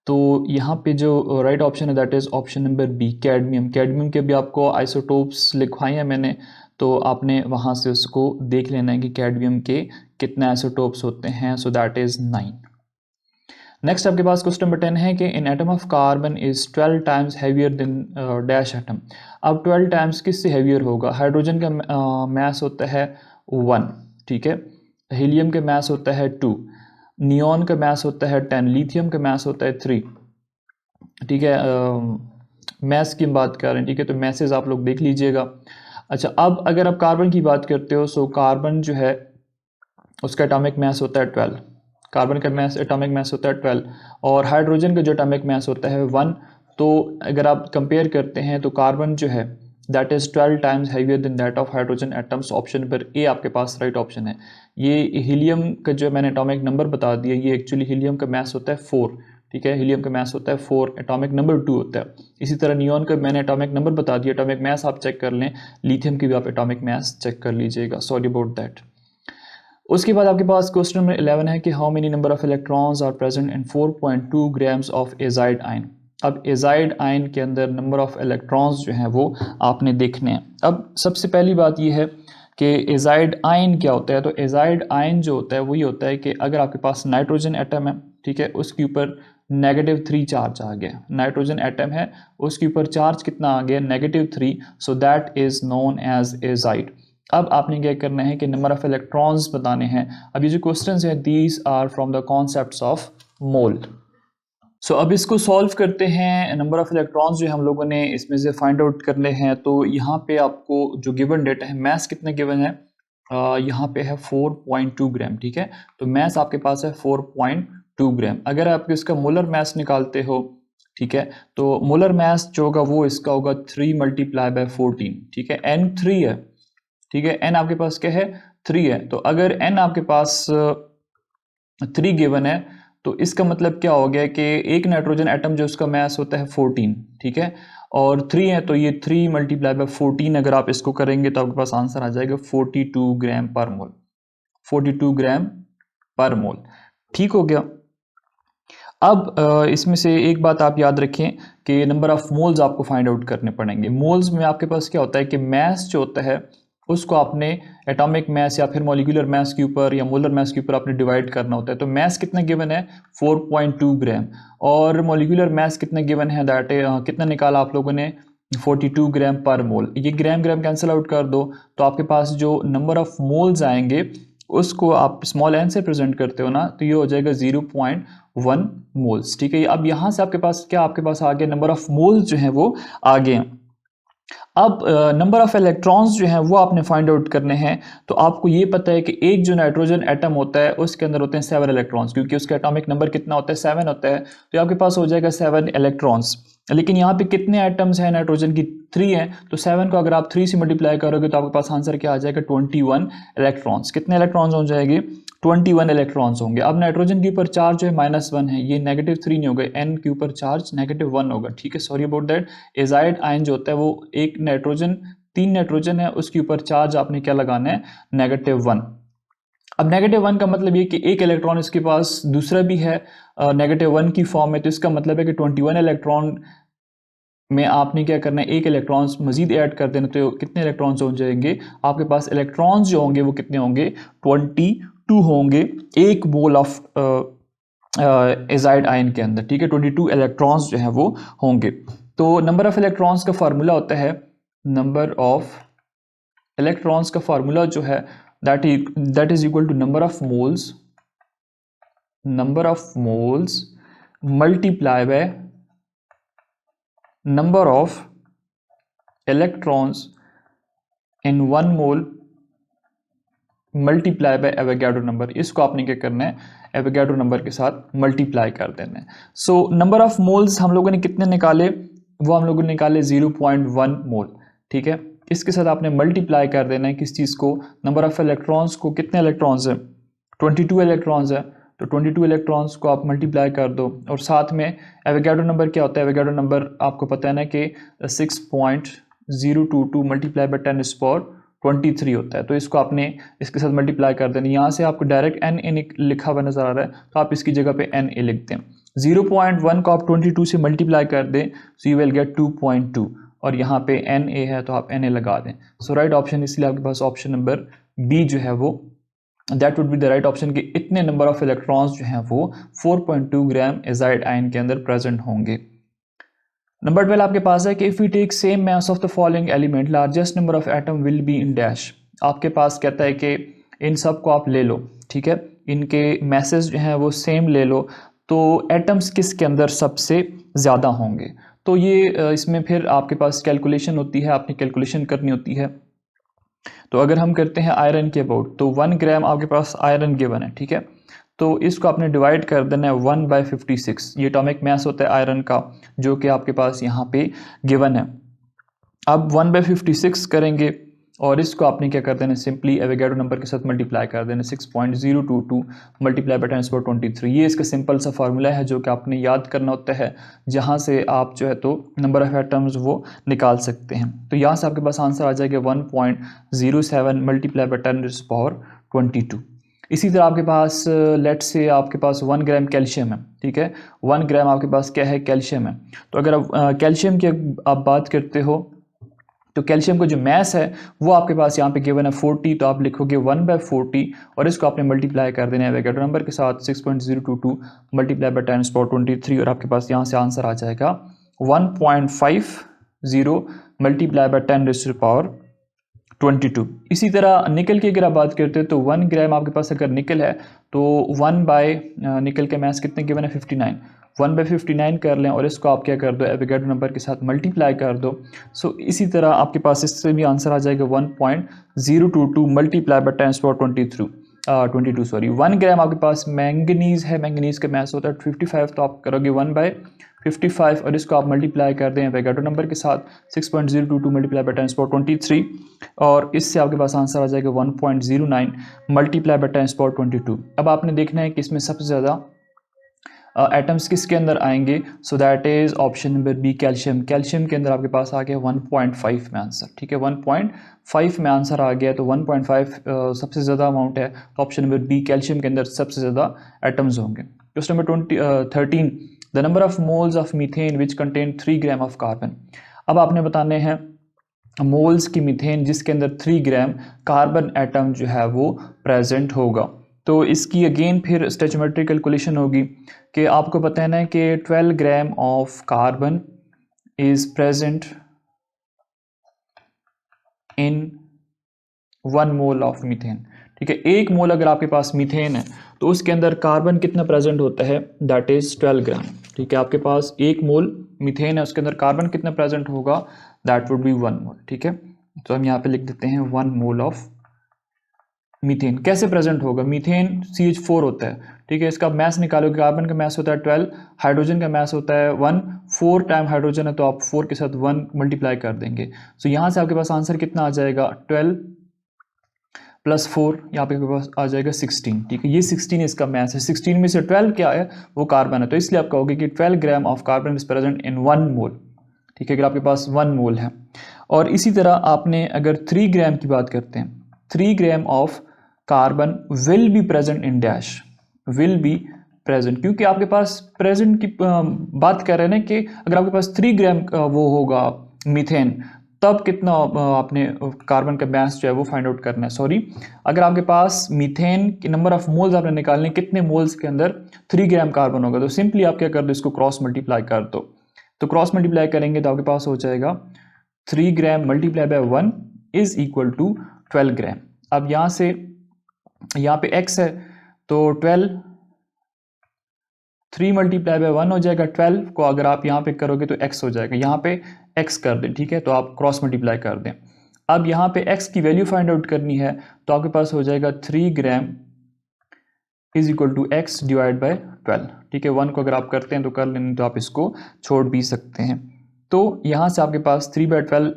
A: तो यहाँ पे जो राइट ऑप्शन है that is option number B, cadmium. Cadmium के भी आपको आइसोटोप्स लिखवाए हैं मैंने, तो आपने वहाँ से उसको देख लेना है कि कैडमियम के कितने आइसोटोप्स होते हैं। So that is 9। नेक्स्ट आपके पास क्वेश्चन नंबर 10 है कि in atom of carbon is 12 times heavier than dash atom. अब 12 टाइम्स किससे हैवियर होगा। हाइड्रोजन का मास होता है 1, ठीक है। हीलियम का मास होता है 2, नियॉन का मास होता है 10, लिथियम का मास होता है 3, ठीक है। मैस की बात कर रहे हैं, ठीक है, तो मैसेज आप लोग देख लीजिएगा। अच्छा, अब अगर आप कार्बन की बात करते हो, सो कार्बन जो है उसका एटॉमिक मास होता है 12, कार्बन का मास एटॉमिक मास होता है 12, और हाइड्रोजन का जो एटॉमिक मास होता है 1। तो अगर आप कंपेयर करते हैं तो कार्बन जो है that is 12 times heavier then that of hydrogen atoms. Option number A आपके पास राइट ऑप्शन है। ये हीलियम का जो मैंने एटॉमिक नंबर बता दिया, ये एक्चुअली हीलियम का मास होता है 4, ठीक है। हीलियम का मास होता है 4, एटॉमिक नंबर 2 होता है। इसी तरह नियॉन का मैंने एटॉमिक नंबर बता दिया, एटॉमिक मास आप चेक कर लें। लिथियम की भी आप एटॉमिक मास चेक कर लीजिएगा, सॉरी अबाउट दैट। उसके बाद आपके पास क्वेश्चन नंबर 11 है कि how many number of electrons are present in 4.2 grams of azide ion. अब एजाइड आयन के अंदर नंबर ऑफ इलेक्ट्रॉन्स जो हैं वो आपने देखने हैं। अब सबसे पहली बात ये है कि एजाइड आयन क्या होता है। तो एजाइड आयन जो होता है वही होता है कि अगर आपके पास नाइट्रोजन एटम है, ठीक है, उसके ऊपर -3 चार्ज आ गया। नाइट्रोजन एटम है, उसके ऊपर चार्ज कितना आ गया, -3, so that is known as azide. अब आपने क्या करना है कि नंबर ऑफ इलेक्ट्रॉन्स बताने हैं। अब ये जो क्वेश्चंस हैं these are from the concepts of mole. So अब इसको सॉल्व करते हैं। नंबर ऑफ इलेक्ट्रॉन्स जो हम लोगों ने इसमें से फाइंड आउट करने हैं। तो यहाँ पे आपको जो गिवन डेटा है, मैथ्स कितने गिवन है, यहाँ पे है 4.2 ग्राम, ठीक है। तो मैथ्स आपके पास है 4.2 ग्राम। अगर आप इसका मोलर मैथ्स निकालते हो, ठीक है, तो मोलर मैथ्स जो होगा वो इसका होगा 3 × 14, ठीक है। n 3 है, ठीक है, n आपके पास क्या है, 3 है। तो अगर n आपके पास 3 गिवन है, तो इसका मतलब क्या हो गया कि एक नाइट्रोजन एटम जो उसका मास होता है 14, ठीक है, और 3 है, तो ये 3 × 14 अगर आप इसको करेंगे तो आपके पास आंसर आ जाएगा 42 ग्राम पर मोल, 42 ग्राम पर मोल, ठीक हो गया। अब इसमें से एक बात आप याद रखें कि नंबर ऑफ मोल्स आपको फाइंड आउट करने पड़ेंगे। मोल्स में आपके पास क्या होता है कि मास जो होता है उसको आपने एटॉमिक मास या फिर मॉलिक्यूलर मास के ऊपर या मोलर मास के ऊपर आपने डिवाइड करना होता है। तो मास कितना गिवन है, 4.2 ग्राम, और मॉलिक्यूलर मास कितना गिवन है, दैट कितना निकाला आप लोगों ने, 42 ग्राम पर मोल। ये ग्राम ग्राम कैंसिल आउट कर दो, तो आपके पास जो नंबर ऑफ मोल्स आएंगे उसको आप स्मॉल n से प्रेजेंट करते हो ना, तो ये हो जाएगा 0.1 मोल्स, ठीक है। अब यहाँ से आपके पास क्या, आपके पास आ गया नंबर ऑफ मोल्स जो हैं वो आ गए। अब नंबर ऑफ इलेक्ट्रॉन्स जो हैं वो आपने फाइंड आउट करने हैं। तो आपको ये पता है कि एक जो नाइट्रोजन एटम होता है उसके अंदर होते हैं 7 इलेक्ट्रॉन्स, क्योंकि उसका एटॉमिक नंबर कितना होता है, 7 होता है। तो आपके पास हो जाएगा 7 इलेक्ट्रॉन्स। लेकिन यहाँ पे कितने एटम्स हैं नाइट्रोजन की, 3 हैं। तो 7 को अगर आप 3 से मल्टीप्लाई करोगे तो आपके पास आंसर क्या आ जाएगा, 21 इलेक्ट्रॉन्स। कितने इलेक्ट्रॉन्स हो जाएंगे, 21 इलेक्ट्रॉन्स होंगे। अब नाइट्रोजन के ऊपर चार्ज जो है -1 है, ये -3 नहीं होगा, n के ऊपर चार्ज -1 होगा, ठीक है, sorry about that. Azide ion जो होता है वो एक नाइट्रोजन, 3 नाइट्रोजन है, उसके ऊपर चार्ज आपने क्या लगाना है, -1। अब -1 का मतलब ये कि एक इलेक्ट्रॉन इसके पास दूसरा भी है -1 की फॉर्म में, तो इसका मतलब है कि 21 इलेक्ट्रॉन में आपने क्या करना है, एक इलेक्ट्रॉन्स मजीद ऐड कर देना। तो कितने इलेक्ट्रॉन्स हो जाएंगे आपके पास, इलेक्ट्रॉन्स जो होंगे वो कितने होंगे, 22 होंगे एक मोल ऑफ एजाइड आयन के अंदर, ठीक है। 22 इलेक्ट्रॉन्स जो हैं वो होंगे। तो नंबर ऑफ इलेक्ट्रॉन्स का फार्मूला होता है, नंबर ऑफ इलेक्ट्रॉन्स का फार्मूला जो है that is equal to number of moles multiply by number of electrons in 1 mole multiply by Avogadro number. इसको आपने क्या करना है, एवोगाड्रो नंबर के साथ मल्टीप्लाई कर देना है। सो नंबर ऑफ मोल्स हम लोगों ने कितने निकाले, वो हम लोगों ने निकाले 0.1 मोल, ठीक है। इसके साथ आपने मल्टीप्लाई कर देना है किस चीज़ को, नंबर ऑफ इलेक्ट्रॉन्स को। कितने इलेक्ट्रॉन्स है, 22 इलेक्ट्रॉन्स है, तो 22 इलेक्ट्रॉन्स को आप मल्टीप्लाई कर दो, और साथ में एवोगाड्रो नंबर क्या होता है, एवोगाड्रो नंबर आपको पता है ना कि 6.022 मल्टीप्लाई बाय 10⁻⁴ 23 होता है। तो इसको आपने इसके साथ मल्टीप्लाई कर देना। यहाँ से आपको डायरेक्ट NA लिखा हुआ नज़र आ रहा है, तो आप इसकी जगह पे NA लिख दें। 0.1 को आप 22 से मल्टीप्लाई कर दें, सो यू विल गेट 2.2, और यहाँ पे NA है तो आप NA लगा दें। सो राइट ऑप्शन, इसलिए आपके पास ऑप्शन नंबर बी जो है वो that would be the right option, कि इतने नंबर ऑफ इलेक्ट्रॉन्स जो हैं वो 4.2 ग्राम एजाइड आयन के अंदर प्रेजेंट होंगे। नंबर 12 आपके पास है कि if we take same mass of the following element, largest number of atom will be in dash. आपके पास कहता है कि इन सब को आप ले लो, ठीक है, इनके मैसेज जो हैं वो सेम ले लो, तो एटम्स किसके अंदर सबसे ज़्यादा होंगे। तो ये इसमें फिर आपके पास कैलकुलेशन होती है, आपने कैलकुलेशन करनी होती है। तो अगर हम करते हैं आयरन के अबाउट, तो 1 ग्राम आपके पास आयरन गिवन है, ठीक है, तो इसको आपने डिवाइड कर देना है 1/56। ये एटॉमिक मास होता है आयरन का, जो कि आपके पास यहाँ पे गिवन है। अब 1/56 करेंगे और इसको आपने क्या कर देना, सिंपली एवोगाड्रो नंबर के साथ मल्टीप्लाई कर देना, 6.022 मल्टीप्लाई बाय 10⁻23। ये इसका सिंपल सा फार्मूला है जो कि आपने याद करना होता है, जहाँ से आप जो है तो नंबर ऑफ एटम्स वो निकाल सकते हैं। तो यहाँ से आपके पास आंसर आ जाएगा 1.07 मल्टीप्लाई बाय 10⁻22। इसी तरह आपके पास लेट से आपके पास 1 ग्राम कैल्शियम है, ठीक है, 1 ग्राम आपके पास क्या है, कैल्शियम है। तो अगर आप कैल्शियम की आप बात करते हो, तो कैल्शियम का जो मैस है वो आपके पास यहाँ पे गिवन है 40, तो आप लिखोगे 1/40 और इसको आपने मल्टीप्लाई कर देना है एवोगाड्रो नंबर के साथ, 6.022 मल्टीप्लाई बाय 10⁻23, और आपके पास यहाँ से आंसर आ जाएगा 1.50 मल्टीप्लाई बाय 10⁻22। इसी तरह निकल की अगर आप बात करते हैं, तो 1 ग्राम आपके पास अगर निकल है, तो 1 बाय निकल के मैस कितने गिवन है, 59, 1/59 कर लें और इसको आप क्या कर दो, एवोगाड्रो नंबर के साथ मल्टीप्लाई कर दो। सो इसी तरह आपके पास इससे भी आंसर आ जाएगा 1.022 मल्टीप्लाई बाय 10⁻22 सॉरी। 1 ग्राम आपके पास मैंगनीज है, मैंगनीज का मैस होता है 55, तो आप करोगे 1/55 और इसको आप मल्टीप्लाई कर दें एवोगाड्रो नंबर के साथ, 6.022 मल्टीप्लाई बाय 10⁻23, और इससे आपके पास आंसर आ जाएगा 1.09 मल्टीप्लाई बाय 10⁻22। अब आपने देखना है कि इसमें सबसे ज़्यादा एटम्स किसके अंदर आएंगे, so that is option number B, calcium. Calcium के अंदर आपके पास आ गया 1.5 में आंसर, ठीक है, 1.5 में आंसर आ गया, तो 1.5 सबसे ज़्यादा अमाउंट है, तो ऑप्शन नंबर बी कैल्शियम के अंदर सबसे ज़्यादा एटम्स होंगे। Question number 13, the number of moles of methane which contain 3 gram of carbon. अब आपने बताने हैं मोल्स की मीथेन जिसके अंदर 3 ग्राम कार्बन एटम जो है वो प्रेजेंट होगा। तो इसकी अगेन फिर स्टोइचियोमेट्री कैलकुलेशन होगी कि आपको पता है ना कि 12 gram of carbon is present in 1 mole of methane, ठीक है। 1 मोल अगर आपके पास मीथेन है तो उसके अंदर कार्बन कितना प्रेजेंट होता है, दैट इज 12 ग्राम, ठीक है। आपके पास 1 मोल मीथेन है, उसके अंदर कार्बन कितना प्रेजेंट होगा, दैट वुड बी 1 मोल, ठीक है। तो हम यहाँ पे लिख देते हैं 1 मोल ऑफ मीथेन। कैसे प्रेजेंट होगा, मीथेन CH4 होता है, ठीक है, इसका मैस निकालोगे, कार्बन का मैस होता है 12, हाइड्रोजन का मैस होता है 1, 4 टाइम हाइड्रोजन है तो आप 4 के साथ 1 मल्टीप्लाई कर देंगे। सो यहाँ से आपके पास आंसर कितना आ जाएगा, 12 + 4, यहाँ पे आपके पास आ जाएगा 16, ठीक है। ये 16 इसका मैस है, 16 में से 12 क्या है, वो कार्बन है, तो इसलिए आप कहोगे कि 12 gram of carbon is present इन 1 मोल, ठीक है, अगर आपके पास 1 मोल है। और इसी तरह आपने अगर 3 ग्राम की बात करते हैं, 3 gram of carbon will be present in dash, will be present, क्योंकि आपके पास प्रेजेंट की बात कर रहे हैं ना कि अगर आपके पास 3 ग्राम वो होगा मीथेन, तब कितना आपने कार्बन का मास जो है वो फाइंड आउट करना है। सॉरी, अगर आपके पास मीथेन की नंबर ऑफ मोल्स आपने निकालने, कितने मोल्स के अंदर 3 ग्राम कार्बन होगा, तो सिंपली आप क्या कर दो, इसको क्रॉस मल्टीप्लाई कर दो। तो क्रॉस मल्टीप्लाई करेंगे तो आपके पास हो जाएगा 3 gram multiply by 1 is equal to 12 gram. अब यहाँ से यहाँ पे x है तो 12, 3 मल्टीप्लाई बाय 1 हो जाएगा, 12 को अगर आप यहाँ पे करोगे तो x हो जाएगा, यहाँ पे x कर दें, ठीक है, तो आप क्रॉस मल्टीप्लाई कर दें। अब यहाँ पे x की वैल्यू फाइंड आउट करनी है तो आपके पास हो जाएगा 3 gram is equal to x divide by 12, ठीक है। 1 को अगर आप करते हैं तो कर लें, तो आप इसको छोड़ भी सकते हैं। तो यहाँ से आपके पास 3/12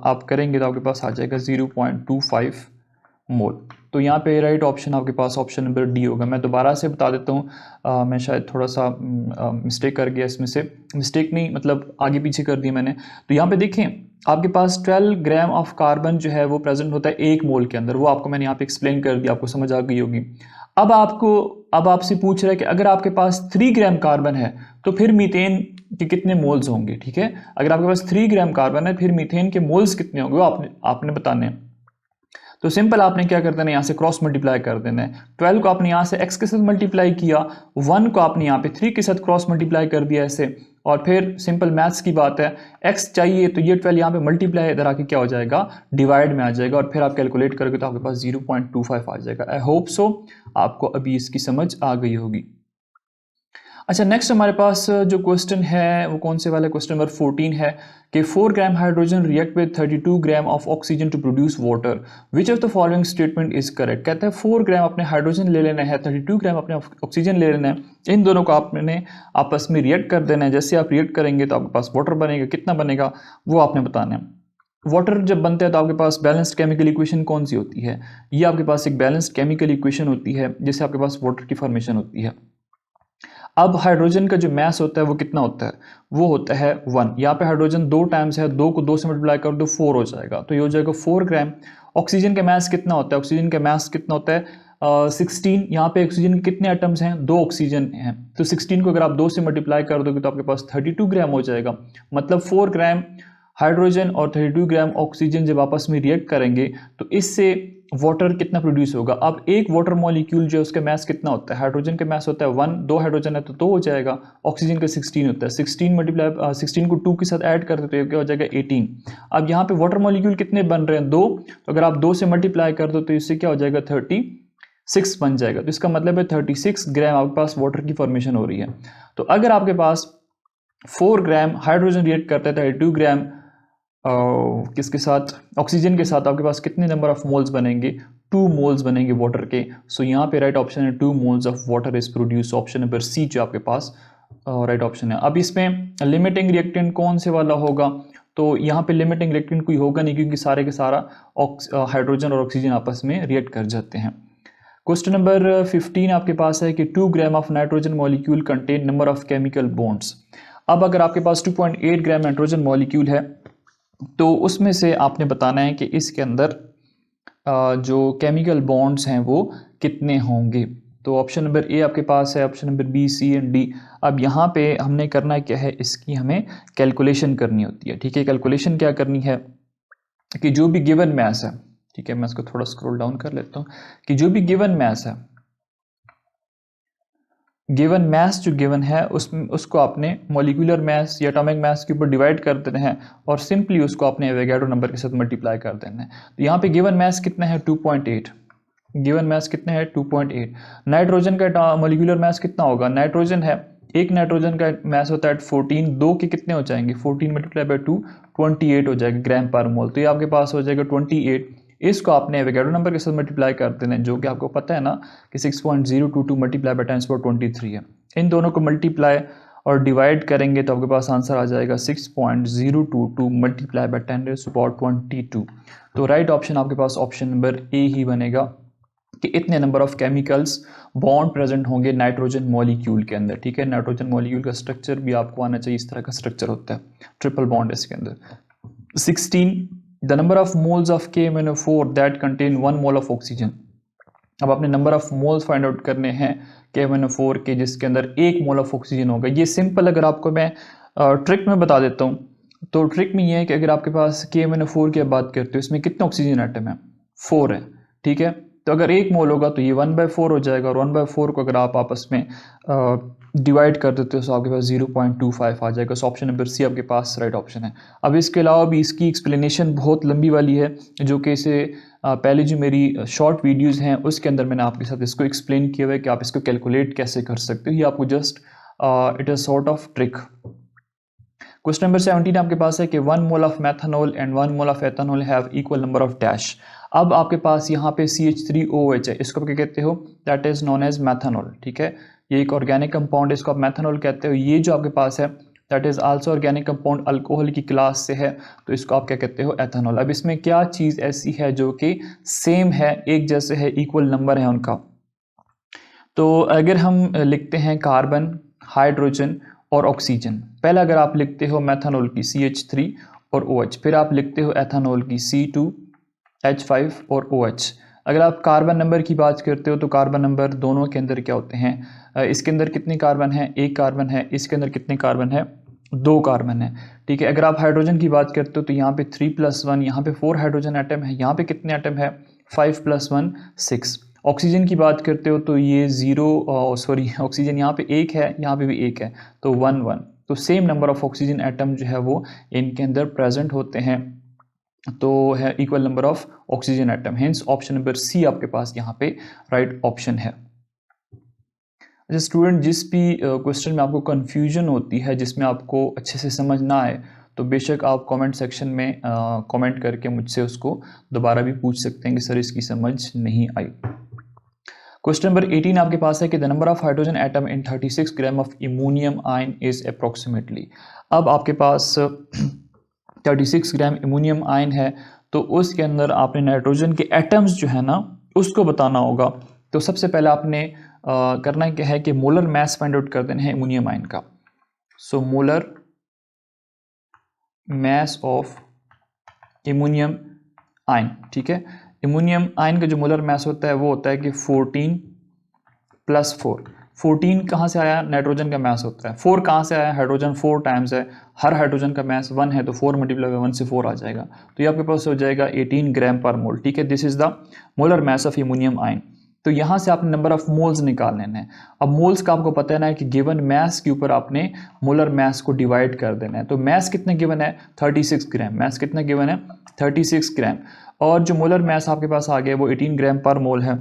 A: आप करेंगे तो आपके पास आ जाएगा 0.25 मोल। तो यहाँ पे राइट ऑप्शन आपके पास ऑप्शन नंबर डी होगा। मैं दोबारा से बता देता हूँ, मैं शायद थोड़ा सा मिस्टेक कर गया इसमें से, मिस्टेक नहीं मतलब आगे पीछे कर दिया मैंने। तो यहाँ पे देखें आपके पास 12 ग्राम ऑफ कार्बन जो है वो प्रेजेंट होता है एक मोल के अंदर, वो आपको मैंने यहाँ पे एक्सप्लेन कर दिया, आपको समझ आ गई होगी। अब आपसे पूछ रहा है कि अगर आपके पास 3 ग्राम कार्बन है तो फिर मीथेन के कितने मोल्स होंगे, ठीक है। अगर आपके पास 3 ग्राम कार्बन है फिर मीथेन के मोल्स कितने होंगे वो आपने बताने हैं। तो सिंपल आपने क्या कर देना, यहाँ से क्रॉस मल्टीप्लाई कर देना है। 12 को आपने यहाँ से x के साथ मल्टीप्लाई किया, 1 को आपने यहाँ पे 3 के साथ क्रॉस मल्टीप्लाई कर दिया ऐसे, और फिर सिंपल मैथ्स की बात है, x चाहिए तो ये 12 यहाँ पे मल्टीप्लाई इधर आके क्या हो जाएगा, डिवाइड में आ जाएगा, और फिर आप कैलकुलेट करोगे तो आपके पास 0.25 आ जाएगा। आई होप सो आपको अभी इसकी समझ आ गई होगी। अच्छा, नेक्स्ट हमारे पास जो क्वेश्चन है वो कौन से वाला, क्वेश्चन नंबर 14 है कि 4 gram hydrogen react with 32 gram of oxygen to produce water, which of the following statement is correct. कहता है 4 ग्राम अपने हाइड्रोजन ले लेना है, 32 ग्राम अपने ऑक्सीजन ले लेना है, इन दोनों को आपने आपस में रिएक्ट कर देना है। जैसे आप रिएक्ट करेंगे तो आपके पास वाटर बनेगा, कितना बनेगा वो आपने बताना है। वाटर जब बनता है तो आपके पास बैलेंस्ड केमिकल इक्वेशन कौन सी होती है, ये आपके पास एक बैलेंस्ड केमिकल इक्वेशन होती है जिससे आपके पास वाटर की फॉर्मेशन होती है। अब हाइड्रोजन का जो मास होता है वो कितना होता है, वो होता है 1। यहाँ पे हाइड्रोजन 2 टाइम्स है, 2 को 2 से मल्टीप्लाई कर दो 4 हो जाएगा, तो ये हो जाएगा 4 ग्राम। ऑक्सीजन का मास कितना होता है, ऑक्सीजन का मास कितना होता है 16। यहाँ पे ऑक्सीजन के कितने एटम्स हैं, 2 ऑक्सीजन हैं, तो 16 को अगर आप 2 से मल्टीप्लाई कर दोगे तो आपके पास 32 ग्राम हो जाएगा। मतलब 4 ग्राम हाइड्रोजन और 32 ग्राम ऑक्सीजन जब आपस में रिएक्ट करेंगे तो इससे वाटर कितना प्रोड्यूस होगा। अब एक वाटर मॉलिक्यूल जो है उसका मास कितना होता है, हाइड्रोजन का मास होता है 1, 2 हाइड्रोजन है तो 2 हो जाएगा, ऑक्सीजन का 16 होता है, 16 मल्टीप्लाई 16 को 2 के साथ ऐड कर देते हो क्या हो जाएगा 18। अब यहाँ पे वाटर मॉलिक्यूल कितने बन रहे हैं 2, तो अगर आप 2 से मल्टीप्लाई कर दो तो इससे क्या हो जाएगा 36 बन जाएगा। तो इसका मतलब है 36 ग्राम आपके पास वाटर की फॉर्मेशन हो रही है। तो अगर आपके पास 4 ग्राम हाइड्रोजन रिएक्ट करता है 32 ग्राम किसके साथ, ऑक्सीजन के साथ, आपके पास कितने नंबर ऑफ मोल्स बनेंगे, 2 मोल्स बनेंगे वाटर के। सो यहाँ पे राइट ऑप्शन है 2 moles of water is produce, option number C जो आपके पास राइट ऑप्शन है। अब इसमें लिमिटिंग रिएक्टेंट कौन से वाला होगा, तो यहाँ पे लिमिटिंग रिएक्टेंट कोई होगा नहीं क्योंकि सारे के सारा हाइड्रोजन और ऑक्सीजन आपस में रिएक्ट कर जाते हैं। क्वेश्चन नंबर 15 आपके पास है कि 2 gram of nitrogen molecule contain number of chemical bonds. अब अगर आपके पास 2.8 ग्राम नाइट्रोजन मॉलिक्यूल है तो उसमें से आपने बताना है कि इसके अंदर जो केमिकल बॉन्ड्स हैं वो कितने होंगे। तो ऑप्शन नंबर ए आपके पास है, option number B, C and D. अब यहाँ पे हमने करना क्या है, इसकी हमें कैलकुलेशन करनी होती है, ठीक है। कैलकुलेशन क्या करनी है कि जो भी गिवन मैस है, ठीक है, मैं इसको थोड़ा स्क्रॉल डाउन कर लेता हूँ, कि जो भी गिवन मैस है, गिवन मैस जो गिवन है उसको आपने मॉलिक्यूलर मैस या एटॉमिक मैस के ऊपर डिवाइड कर देना है और सिंपली उसको आपने एवोगाड्रो नंबर के साथ मल्टीप्लाई कर देना है। तो यहाँ पे गिवन मैस कितना है 2.8, गिवन मैस कितना है 2.8। नाइट्रोजन का मॉलिक्यूलर मैस कितना होगा, नाइट्रोजन है, एक नाइट्रोजन का मैस होता है 14, 2 के कितने हो जाएंगे 14 मल्टीप्लाई बाय 2 28 हो जाएगा ग्राम पर मोल। तो ये आपके पास हो जाएगा 28। इसको आपने एवोगाड्रो नंबर के साथ मल्टीप्लाई कर देना है जो कि आपको पता है ना कि 6.022 मल्टीप्लाई बाय 10⁻23 है। इन दोनों को मल्टीप्लाई और डिवाइड करेंगे तो आपके पास आंसर आ जाएगा 6.022 मल्टीप्लाई बाय 10⁻22। तो राइट ऑप्शन आपके पास ऑप्शन नंबर ए ही बनेगा कि इतने number of chemicals bond present होंगे नाइट्रोजन मॉलिक्यूल के अंदर, ठीक है। नाइट्रोजन मॉलिक्यूल का स्ट्रक्चर भी आपको आना चाहिए, इस तरह का स्ट्रक्चर होता है, ट्रिपल बॉन्ड इसके अंदर। 16 the number of moles of KMnO4 that contain 1 mole of oxygen. अब आपने number of moles find out करने हैं KMnO4 के जिसके अंदर 1 मोल ऑफ ऑक्सीजन होगा। ये सिंपल अगर आपको मैं ट्रिक में बता देता हूँ तो ट्रिक में ये है कि अगर आपके पास KMnO4 की बात करते हो इसमें कितने ऑक्सीजन आइटम है, 4 है, ठीक है। तो अगर 1 मोल होगा तो ये 1/4 हो जाएगा और 1/4 को अगर आप आपस में डिवाइड कर देते हो तो आपके पास 0.25 आ जाएगा। सो ऑप्शन नंबर सी आपके पास राइट ऑप्शन है। अब इसके अलावा भी इसकी एक्सप्लेनेशन बहुत लंबी वाली है जो कि इसे पहले जो मेरी शॉर्ट वीडियोस हैं उसके अंदर मैंने आपके साथ इसको एक्सप्लेन किया हुआ है कि आप इसको कैलकुलेट कैसे कर सकते हो। ये आपको just it is sort of trick. Question number 17 आपके पास है कि 1 mole of methanol and 1 mole of ethanol have equal number of dash. अब आपके पास यहाँ पे CH3OH है, इसको क्या कहते हो, that is known as methanol, ठीक है। ये एक ऑर्गेनिक कंपाउंड है, इसको आप मैथनॉल कहते हो। ये जो आपके पास है that is also organic compound, alcohol की क्लास से है, तो इसको आप क्या कहते हो, एथेनॉल। अब इसमें क्या चीज़ ऐसी है जो कि सेम है, एक जैसे है, इक्वल नंबर है उनका। तो अगर हम लिखते हैं कार्बन, हाइड्रोजन और ऑक्सीजन, पहले अगर आप लिखते हो मेथनॉल की CH3 और OH, फिर आप लिखते हो एथेनॉल की C2H5 और OH। अगर आप कार्बन नंबर की बात करते हो तो कार्बन नंबर दोनों के अंदर क्या होते हैं, इसके अंदर कितने कार्बन है, एक कार्बन है, इसके अंदर कितने कार्बन है, दो कार्बन है, ठीक है। अगर आप हाइड्रोजन की बात करते हो तो यहाँ पे 3+1, यहाँ पे 4 हाइड्रोजन एटम है, यहाँ पे कितने एटम है, 5+1 6। ऑक्सीजन की बात करते हो तो ये 0, सॉरी ऑक्सीजन यहाँ पे एक है, यहाँ पे भी एक है, तो 1 1। तो same number of oxygen atom जो है वो इनके अंदर प्रेजेंट होते हैं, तो है equal number of oxygen atom. Hence option number C आपके पास यहाँ पे राइट ऑप्शन है। अच्छा स्टूडेंट, जिस भी क्वेश्चन में आपको कन्फ्यूजन होती है, जिसमें आपको अच्छे से समझ ना आए, तो बेशक आप कमेंट सेक्शन में कमेंट करके मुझसे उसको दोबारा भी पूछ सकते हैं कि सर इसकी समझ नहीं आई। क्वेश्चन नंबर 18 आपके पास है कि the number of hydrogen atom in 36 gram of ammonium ion is approximately. अब आपके पास 36 ग्राम इमोनियम आयन है, तो उसके अंदर आपने नाइट्रोजन के एटम्स जो है ना उसको बताना होगा। तो सबसे पहले आपने करना क्या है कि मोलर मास फाइंड आउट कर देना है इमोनियम आयन का। So molar mass of ammonium ion, ठीक है। इमोनियम आयन का जो मोलर मास होता है वो होता है कि 14 + 4। 14 कहाँ से आया, नाइट्रोजन का मास होता है। 4 कहाँ से आया, हाइड्रोजन 4 टाइम्स है, हर हाइड्रोजन का मास 1 है, तो 4 मल्टीप्लाई बाय 1 से 4 आ जाएगा, तो ये आपके पास हो जाएगा 18 ग्राम पर मोल, ठीक है। This is the molar mass of ammonium ion. तो यहाँ से आपने नंबर ऑफ मोल्स निकाल लेना है। अब मोल्स का आपको पता है ना कि गिवन मास के ऊपर आपने मोलर मास को डिवाइड कर देना है। तो मास कितना गिवन है, 36 ग्राम। मास कितना गिवन है, 36 ग्राम। और जो मोलर मास आपके पास आ गया वो 18 ग्राम पर मोल है।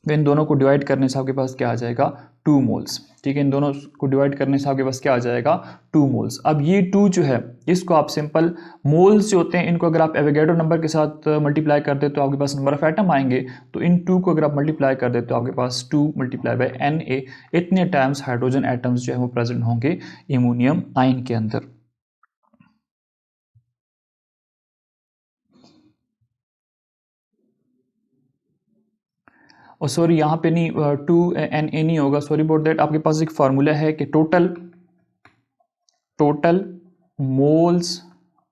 A: तो इन दोनों को डिवाइड करने से आपके पास क्या आ जाएगा, 2 मोल्स, ठीक है। इन दोनों को डिवाइड करने से आपके पास क्या आ जाएगा, 2 मोल्स। अब ये 2 जो है इसको आप सिंपल मोल्स जो होते हैं इनको अगर आप एवोगैड्रो नंबर के साथ मल्टीप्लाई कर दे तो आपके पास नंबर ऑफ एटम आएंगे। तो इन 2 को अगर आप मल्टीप्लाई कर दे तो आपके पास 2 × Na इतने टाइम्स हाइड्रोजन एटम्स जो है वो प्रेजेंट होंगे इमोनियम आयन के अंदर। और सॉरी यहाँ पे नहीं 2Na नहीं होगा, सॉरी अबाउट दैट। आपके पास एक फार्मूला है कि total moles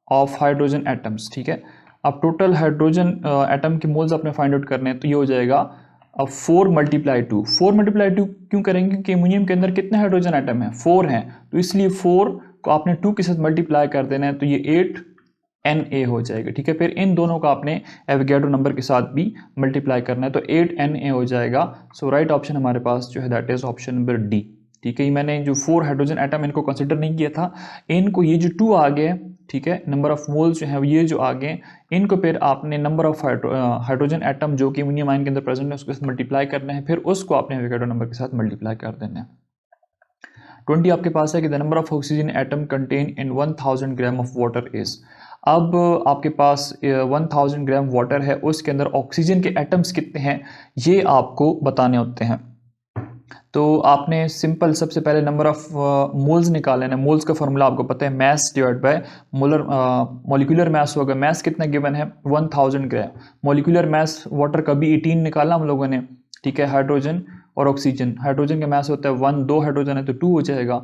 A: of hydrogen atoms, ठीक है। अब टोटल हाइड्रोजन एटम के मोल्स आपने फाइंड आउट करने हैं, तो ये हो जाएगा अब 4 × 2। 4 × 2 क्यों करेंगे, क्योंकि इमोनियम के अंदर कितने हाइड्रोजन एटम है, 4 हैं, तो इसलिए 4 को आपने 2 के साथ मल्टीप्लाई कर देना है, तो ये 8Na हो जाएगा, ठीक है। फिर इन दोनों का आपने एवोगैड्रो नंबर के साथ भी मल्टीप्लाई करना है, तो 8Na हो जाएगा। सो राइट ऑप्शन हमारे पास जो है that is option number D, ठीक है। मैंने जो 4 हाइड्रोजन एटम इनको कंसिडर नहीं किया था, इनको ये जो 2 आ गए, ठीक है, नंबर ऑफ मोल्स जो है ये जो आ गए, इनको फिर आपने नंबर ऑफ हाइड्रोजन एटम जो कि इमोनियम आयन के अंदर प्रेजेंट है उसके साथ मल्टीप्लाई करना है, फिर उसको आपने एवोगैड्रो नंबर के साथ मल्टीप्लाई कर देना है। 20 आपके पास है कि the number of oxygen atom contain in 1000 gram of water is. अब आपके पास 1000 ग्राम वाटर है, उसके अंदर ऑक्सीजन के एटम्स कितने हैं ये आपको बताने होते हैं। तो आपने सिंपल सबसे पहले नंबर ऑफ मोल्स निकाल लेना है। मोल्स का फॉर्मूला आपको पता है, मास divide by molar molecular mass होगा। मास कितना गिवन है, 1000 ग्राम। मॉलिक्यूलर मास वाटर का भी 18 निकाला हम लोगों ने, ठीक है। हाइड्रोजन और ऑक्सीजन, हाइड्रोजन का मास होता है 1, 2 हाइड्रोजन है तो 2 हो जाएगा,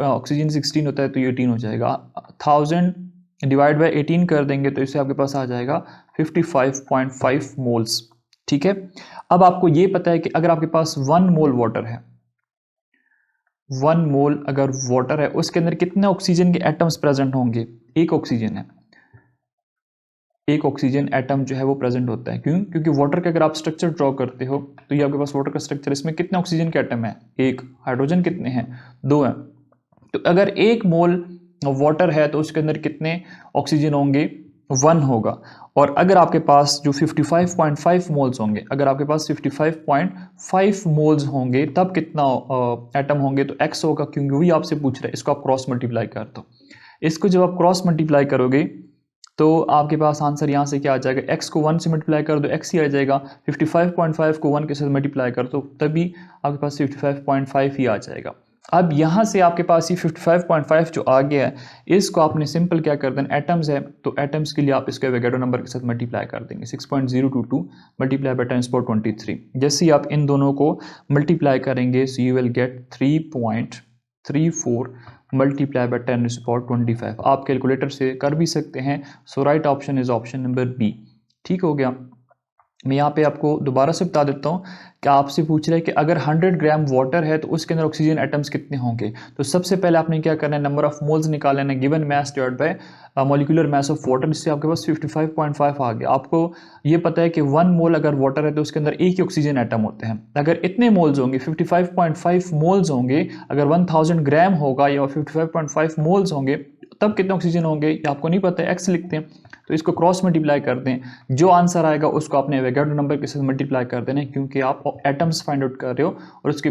A: ऑक्सीजन 16 होता है तो ये 18 हो जाएगा। 1000 डिवाइड बाय 18 कर देंगे तो इससे आपके पास आ जाएगा 55.5 मोल्स, ठीक है। अब आपको ये पता है कि अगर आपके पास 1 मोल वाटर है, 1 मोल अगर वाटर है, उसके अंदर कितने ऑक्सीजन के एटम्स प्रेजेंट होंगे, एक ऑक्सीजन है, एक ऑक्सीजन एटम जो है वो प्रेजेंट होता है। क्यों, क्योंकि वाटर का अगर आप स्ट्रक्चर ड्रॉ करते हो तो ये आपके पास वाटर का स्ट्रक्चर, इसमें कितने ऑक्सीजन के एटम है, एक। हाइड्रोजन कितने हैं, 2 हैं। तो अगर 1 मोल वाटर है तो उसके अंदर कितने ऑक्सीजन होंगे, 1 होगा। और अगर आपके पास जो 55.5 मोल्स होंगे, अगर आपके पास 55.5 मोल्स होंगे तब कितना एटम होंगे, तो x होगा, क्योंकि वही आपसे पूछ रहा है। इसको आप क्रॉस मल्टीप्लाई कर दो। इसको जब आप क्रॉस मल्टीप्लाई करोगे तो आपके पास आंसर यहाँ से क्या आ जाएगा, x को 1 से मल्टीप्लाई कर दो x ही आ जाएगा, 55.5 को 1 के साथ मल्टीप्लाई कर दो तभी आपके पास 55.5 ही आ जाएगा। अब यहाँ से आपके पास ये 55.5 जो आ गया है, इसको आपने सिंपल क्या कर देना, एटम्स है तो एटम्स के लिए आप इसको एवोगाड्रो नंबर के साथ मल्टीप्लाई कर देंगे, 6.022 मल्टीप्लाई बाय 10⁻23। जैसे ही आप इन दोनों को मल्टीप्लाई करेंगे so you will get 3.34 multiply by 10⁻25। आप कैलकुलेटर से कर भी सकते हैं। So right option is option number B. ठीक हो गया। मैं यहाँ पे आपको दोबारा से बता देता हूँ कि आपसे पूछ रहा है कि अगर 100 ग्राम वाटर है तो उसके अंदर ऑक्सीजन एटम्स कितने होंगे। तो सबसे पहले आपने क्या करना है, नंबर ऑफ मोल्स निकाल लेना, given mass divide bye molecular mass of water, जिससे आपके पास 55.5 आ गया। आपको ये पता है कि 1 मोल अगर वाटर है तो उसके अंदर एक ही ऑक्सीजन एटम होते हैं। अगर इतने मोल्स होंगे 55.5 मोल्स होंगे, अगर 1000 ग्राम होगा या 55.5 मोल्स होंगे, तब कितने ऑक्सीजन होंगे ये आपको नहीं पता है, एक्स लिखते हैं। तो इसको क्रॉस मल्टीप्लाई कर दें, जो आंसर आएगा उसको आपने एवोगाड्रो नंबर के साथ मल्टीप्लाई कर देना है, क्योंकि आप एटम्स फाइंड आउट कर रहे हो और उसके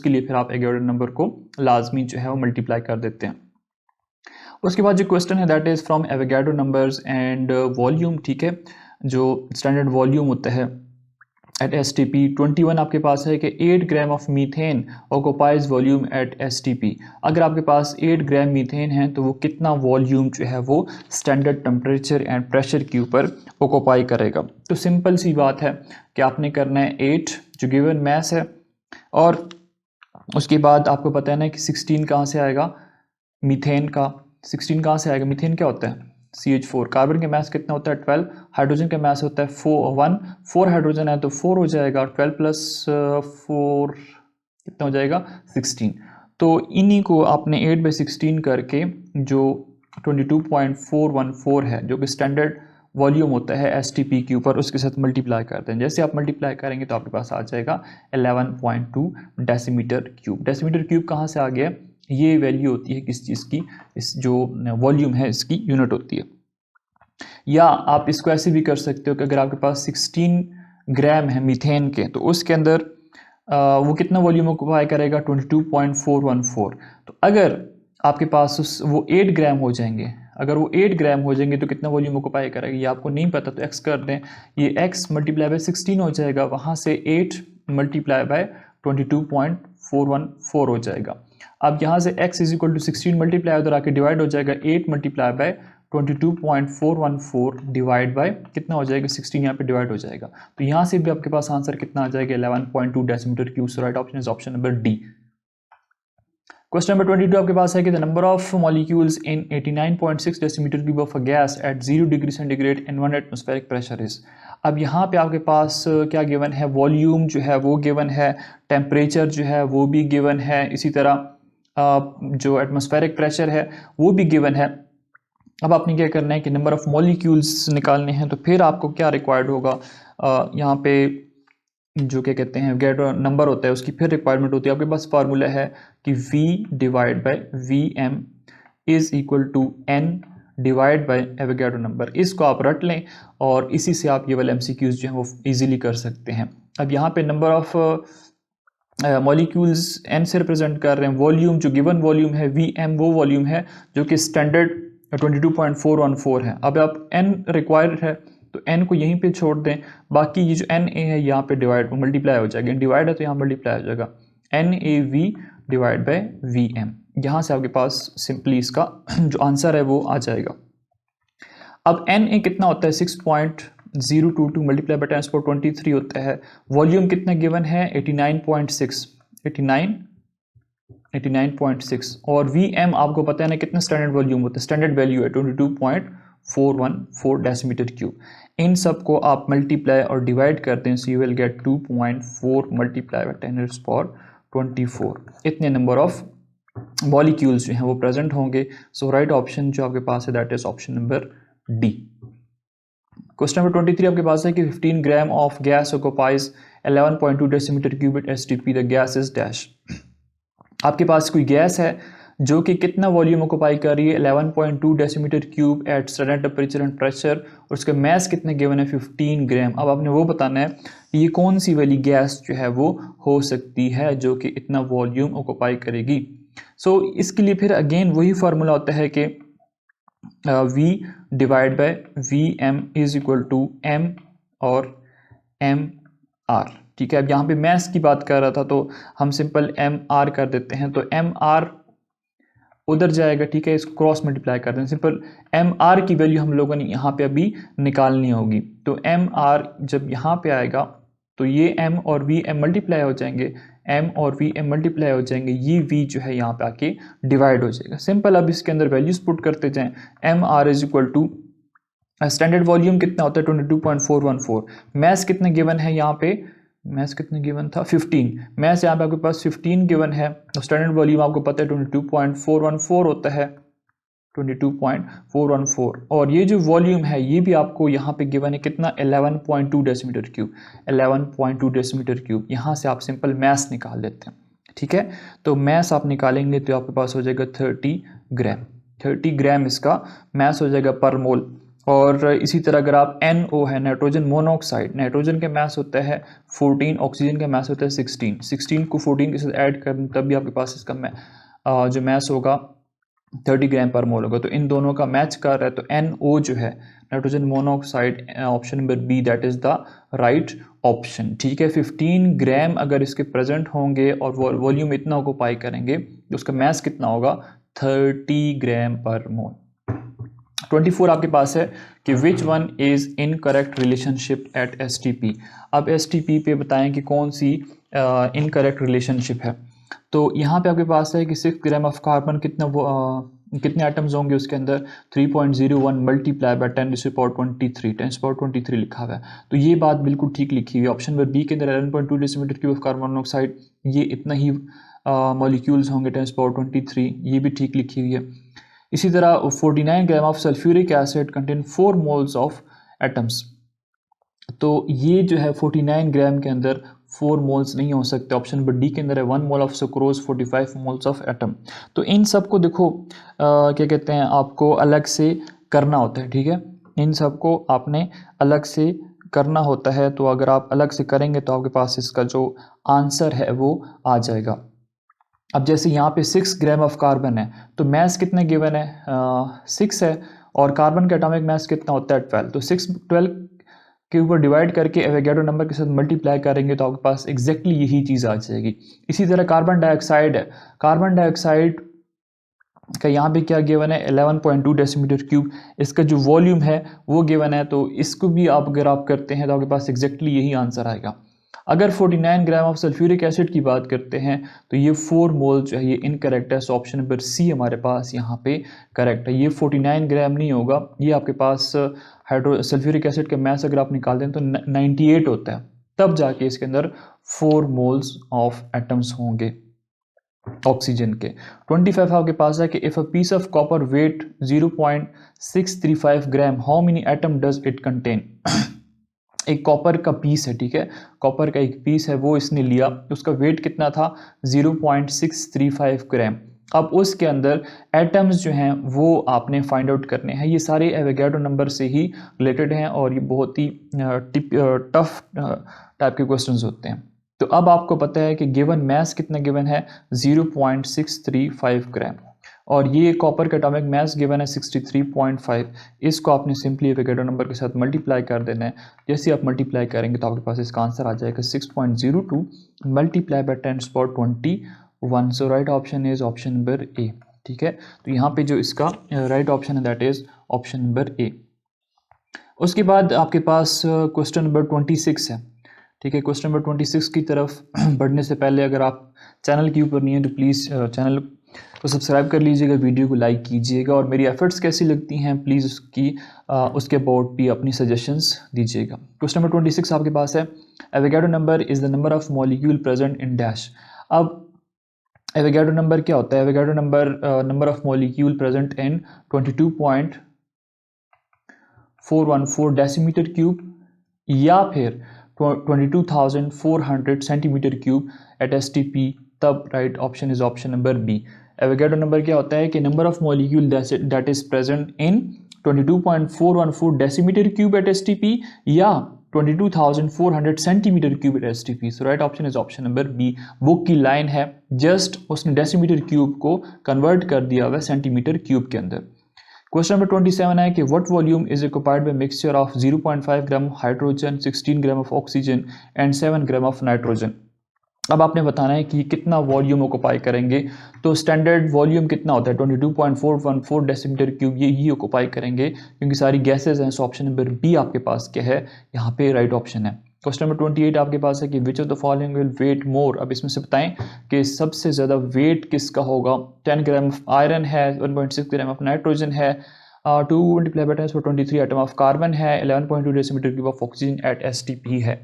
A: लिए फिर आप एवोगाड्रो नंबर को लाजमी जो है वो मल्टीप्लाई कर देते हैं। उसके बाद जो क्वेश्चन है that is from Avogadro numbers and volume. ठीक है, जो स्टैंडर्ड वॉल्यूम होता है एट STP 21 आपके पास है कि 8 gram of methane occupies volume at STP। अगर आपके पास 8 ग्राम मीथेन है तो वो कितना वॉल्यूम जो है वो स्टैंडर्ड टेम्परेचर एंड प्रेशर के ऊपर ऑक्यूपाई करेगा। तो सिंपल सी बात है कि आपने करना है 8 जो गिवन मैस है, और उसके बाद आपको पता है ना कि 16 कहाँ से आएगा, मीथेन का 16 कहाँ से आएगा, मीथेन क्या होता है CH4। कार्बन का मास कितना होता है 12, हाइड्रोजन का मास होता है 4 हाइड्रोजन है तो 4 हो जाएगा, 12 प्लस 4 कितना हो जाएगा 16। तो इन्हीं को आपने 8/16 करके जो 22.414 है जो कि स्टैंडर्ड वॉल्यूम होता है STP के ऊपर, उसके साथ मल्टीप्लाई करते हैं। जैसे आप मल्टीप्लाई करेंगे तो आपके पास आ जाएगा 11.2 डेसीमीटर क्यूब। डेसीमीटर क्यूब कहाँ से आ गया, ये वैल्यू होती है किस चीज़ की, इस जो वॉल्यूम है इसकी यूनिट होती है। या आप इसको ऐसे भी कर सकते हो कि अगर आपके पास 16 ग्राम है मीथेन के तो उसके अंदर वो कितना वॉल्यूम ऑक्यूपाई करेगा 22.414। तो अगर आपके पास वो 8 ग्राम हो जाएंगे, अगर वो 8 ग्राम हो जाएंगे तो कितना वॉल्यूम ऑक्यूपाई करेगा ये आपको नहीं पता, तो एक्स कर दें, ये x मल्टीप्लाई बाय 16 हो जाएगा, वहाँ से 8 मल्टीप्लाई बाय 22.414 हो जाएगा। अब यहाँ से x is equal to 16 multiply उधर आके डिवाइड हो जाएगा, 8 मल्टीप्लाई बाय 22.414 डिवाइड बाय कितना हो जाएगा 16, यहाँ पे डिवाइड हो जाएगा। तो यहाँ से भी आपके पास आंसर कितना आ जाएगा 11.2 decimetre cube. So right option is option number D. Question number 22 आपके पास है कि the number of molecules in 89.6 decimetre cube of a gas at 0 degree centigrade and 1 atmospheric pressure is. अब यहाँ पे आपके पास क्या गिवन है, वॉल्यूम जो है वो गिवन है, टेम्परेचर जो है वो भी गिवन है, इसी तरह जो एटमॉस्फेरिक प्रेशर है वो भी गिवन है। अब आपने क्या करना है कि नंबर ऑफ मॉलिक्यूल्स निकालने हैं, तो फिर आपको क्या रिक्वायर्ड होगा, यहाँ पे जो क्या कहते हैं एवोगाड्रो नंबर होता है उसकी फिर रिक्वायरमेंट होती है। आपके पास फार्मूला है कि V divide by VM is equal to N divide by Avogadro number. इसको आप रट लें और इसी से आप ये वाले MCQs जो हैं वो इजीली कर सकते हैं। अब यहाँ पे नंबर ऑफ मॉलिक्यूल्स N से रिप्रेजेंट कर रहे हैं, वॉल्यूम जो गिवन वॉल्यूम है VM वो वॉल्यूम है जो कि स्टैंडर्ड 22.414 है। अब आप N रिक्वायर्ड है तो n को यहीं पे छोड़ दें, बाकी ये जो NA है यहाँ पे डिवाइड मल्टीप्लाई हो जाएगा, डिवाइड है तो यहाँ मल्टीप्लाई हो जाएगा, NAV डिवाइड बाय VM। यहाँ से आपके पास सिंपली इसका जो आंसर है वो आ जाएगा। अब NA कितना होता है 6.022 मल्टीप्लाई बाय 10⁻23 होता है। वॉल्यूम कितना गिवन है 89.6 और VM आपको पता है ना कितना स्टैंडर्ड वॉल्यूम होता है, स्टैंडर्ड वैल्यू है 22.414 डेसीमीटर क्यूब। इन सब को आप मल्टीप्लाई और डिवाइड करते हैं, सो you will gate 2.4 multiply by 10⁻24। इतने नंबर ऑफ मॉलिक्यूल्स जो हैं वो प्रेजेंट होंगे। सो राइट ऑप्शन जो आपके पास है that is option number D. Question number 23 आपके पास है कि 15 gram of gas occupies 11.2 decimetre cube at STP, the gas is dash. आपके पास कोई गैस है जो कि कितना वॉल्यूम ऑक्यूपाई कर रही है 11.2 decimetre cube at standard temperature and pressure, और उसका मास कितना गिवन है 15 ग्राम। अब आपने वो बताना है ये कौन सी वाली गैस जो है वो हो सकती है जो कि इतना वॉल्यूम ऑक्यूपाई करेगी। सो इसके लिए फिर अगेन वही फार्मूला होता है कि V divide by VM is equal to M और MR। ठीक है। अब यहाँ पे मैस की बात कर रहा था तो हम सिंपल एम आर कर देते हैं, तो एम आर उधर जाएगा, ठीक है, इसको क्रॉस मल्टीप्लाई कर दें, सिंपल एम आर की वैल्यू हम लोगों ने यहाँ पे अभी निकालनी होगी। तो एम आर जब यहाँ पे आएगा तो ये एम और वी एम मल्टीप्लाई हो जाएंगे, एम और वी एम मल्टीप्लाई हो जाएंगे, ये वी जो है यहाँ पे आके डिवाइड हो जाएगा। सिंपल अब इसके अंदर वैल्यूज पुट करते जाएं। M R is equal to standard volume कितना होता है 22.414, मैस कितने गिवन है यहाँ पे, मैथ्स कितने गिवन था 15, मैथ्स यहाँ पे आपके पास 15 गिवन है, तो स्टैंडर्ड वॉल्यूम आपको पता है 22.414 होता है, 22.414, और ये जो वॉल्यूम है ये भी आपको यहाँ पे गिवन है कितना 11.2 डेसीमीटर क्यूब, 11.2 डेसीमीटर क्यूब। यहाँ से आप सिंपल मैथ्स निकाल लेते हैं, ठीक है। तो मैथ्स आप निकालेंगे तो आपके पास हो जाएगा 30 ग्राम, 30 ग्राम इसका मैथ्स हो जाएगा पर मोल। और इसी तरह अगर आप NO है नाइट्रोजन मोनोऑक्साइड, नाइट्रोजन का मास होता है 14, ऑक्सीजन का मास होता है 16, 16 को 14 के साथ ऐड कर तब भी आपके पास इसका जो मास होगा 30 ग्राम पर मोल होगा। तो इन दोनों का मैच कर रहा है, तो NO जो है nitrogen monoxide, option number B that is the right option, ठीक है। 15 ग्राम अगर इसके प्रेजेंट होंगे और वॉल्यूम इतना ऑक्यूपाई करेंगे तो उसका मास कितना होगा 30 ग्राम पर मोल। 24 आपके पास है कि which one is incorrect relationship eight STP। अब STP पे बताएं कि कौन सी इनकरेक्ट रिलेशनशिप है। तो यहाँ पे आपके पास है कि 6 ग्राम ऑफ कार्बन कितने एटम्स होंगे उसके अंदर 3.01 मल्टीप्लाई बाय 10⁻23 लिखा हुआ है, तो ये बात बिल्कुल ठीक लिखी हुई है। ऑप्शन नंबर बी के अंदर 11.2 decimetre cube of carbon monoxide, ये इतना ही मॉलिक्यूल्स होंगे 10⁻23, ये भी ठीक लिखी हुई है। इसी तरह 49 gram of sulphuric acid contain 4 moles of atoms, तो ये जो है 49 ग्राम के अंदर 4 मोल्स नहीं हो सकते। ऑप्शन नंबर डी के अंदर है 1 mole of sucrose 45 moles of atom. तो इन सब को देखो क्या कहते हैं आपको अलग से करना होता है, ठीक है, इन सब को आपने अलग से करना होता है। तो अगर आप अलग से करेंगे तो आपके पास इसका जो आंसर है वो आ जाएगा। अब जैसे यहाँ पे 6 ग्राम ऑफ कार्बन है तो मैस कितने गिवन है 6 है, और कार्बन का एटॉमिक मैस कितना होता है 12, तो 6 12 के ऊपर डिवाइड करके एवोगैड्रो नंबर के साथ मल्टीप्लाई करेंगे तो आपके पास एग्जैक्टली यही चीज़ आ जाएगी। इसी तरह कार्बन डाइऑक्साइड है, कार्बन डाइऑक्साइड का यहाँ पे क्या गिवन है 11.2 डेसीमीटर क्यूब, इसका जो वॉल्यूम है वो गिवन है, तो इसको भी आप अगर आप करते हैं तो आपके पास एग्जैक्टली यही आंसर आएगा। अगर 49 ग्राम ऑफ सल्फ्यूरिक एसिड की बात करते हैं तो ये 4 मोल जो है ये इनकरेक्ट है, सो ऑप्शन नंबर सी हमारे पास यहाँ पे करेक्ट है। ये 49 ग्राम नहीं होगा, ये आपके पास सल्फ्यूरिक एसिड का मैस अगर आप निकाल दें तो 98 होता है, तब जाके इसके अंदर 4 मोल्स ऑफ एटम्स होंगे ऑक्सीजन के। 25 आपके पास है कि if a piece of copper weight 0.635 gram how many atom does it contain. एक कॉपर का पीस है, ठीक है, कॉपर का एक पीस है वो इसने लिया, उसका वेट कितना था 0.635 ग्राम। अब उसके अंदर एटम्स जो हैं वो आपने फाइंड आउट करने हैं, ये सारे एवोगैड्रो नंबर से ही रिलेटेड हैं और ये बहुत ही टफ टाइप के क्वेश्चंस होते हैं। तो अब आपको पता है कि गिवन मैस कितना गिवन है 0.635 ग्राम, और ये कॉपर का एटॉमिक मास गिवन है 63.5, इसको आपने सिंपली एवोगैड्रो नंबर के साथ मल्टीप्लाई कर देना है। जैसे आप मल्टीप्लाई करेंगे तो आपके पास इसका आंसर आ जाएगा 6.02 multiply by 10⁻21, so right option is option number A, ठीक है। तो यहाँ पे जो इसका राइट ऑप्शन है that is option number A. उसके बाद आपके पास क्वेश्चन नंबर 26 है, ठीक है। क्वेश्चन नंबर 26 की तरफ बढ़ने से पहले अगर आप चैनल के ऊपर नहीं है तो प्लीज़ चैनल तो सब्सक्राइब कर लीजिएगा, वीडियो को लाइक कीजिएगा, और मेरी एफर्ट्स कैसी लगती हैं प्लीज़ उसके अबाउट भी अपनी सजेशंस दीजिएगा। क्वेश्चन नंबर 26 आपके पास है Avogadro number is the number of molecule present in dash. अब एवोगैड्रो नंबर क्या होता है, Avogadro number of molecule present in 22.414 decimetre cube या फिर 22,400 सेंटीमीटर क्यूब एट STP, तब right option is option number B. Avogadro number क्या होता है कि number of molecule that is present in 22.414 decimetre cube at STP या 22,400 centimetre cube at STP, so right option is option number B. Book की लाइन है, जस्ट उसने डेसीमीटर क्यूब को कन्वर्ट कर दिया हुआ सेंटीमीटर क्यूब के अंदर। क्वेश्चन नंबर 27 है कि what volume is occupied by mixture of 0.5 gram of hydrogen, 16 gram of oxygen and 7 gram of nitrogen. अब आपने बताना है कि कितना वॉल्यूम ऑक्युपाई करेंगे। तो स्टैंडर्ड वॉल्यूम कितना होता है 22.414 डेसीमीटर क्यूब, ये ऑक्युपाई करेंगे क्योंकि सारी गैसेज हैं। सो ऑप्शन नंबर बी आपके पास क्या है, यहाँ पे राइट ऑप्शन है। क्वेश्चन नंबर 28 आपके पास है कि which of the following will weigh more. अब इसमें से बताएं कि सबसे ज़्यादा वेट किसका होगा। 10 ग्राम ऑफ आयरन है, 1.6 ग्राम ऑफ नाइट्रोजन है, 2 multiply by 10 23 atom of carbon है, 11.2 decimetre cube of oxygen at STP है।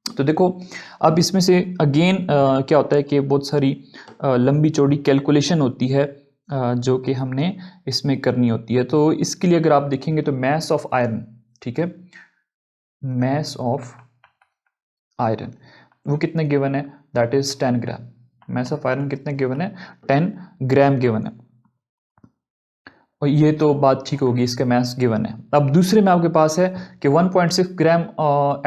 A: तो देखो अब इसमें से अगेन क्या होता है कि बहुत सारी लंबी चौड़ी कैलकुलेशन होती है जो कि हमने इसमें करनी होती है। तो इसके लिए अगर आप देखेंगे तो मैस ऑफ आयरन, ठीक है, मैस ऑफ आयरन वो कितना गिवन है, that is 10 gram. Mass of iron कितना गिवन है, 10 ग्राम गिवन है। और ये तो बात ठीक होगी, इसका मैस गिवन है। अब दूसरे में आपके पास है कि 1.6 ग्राम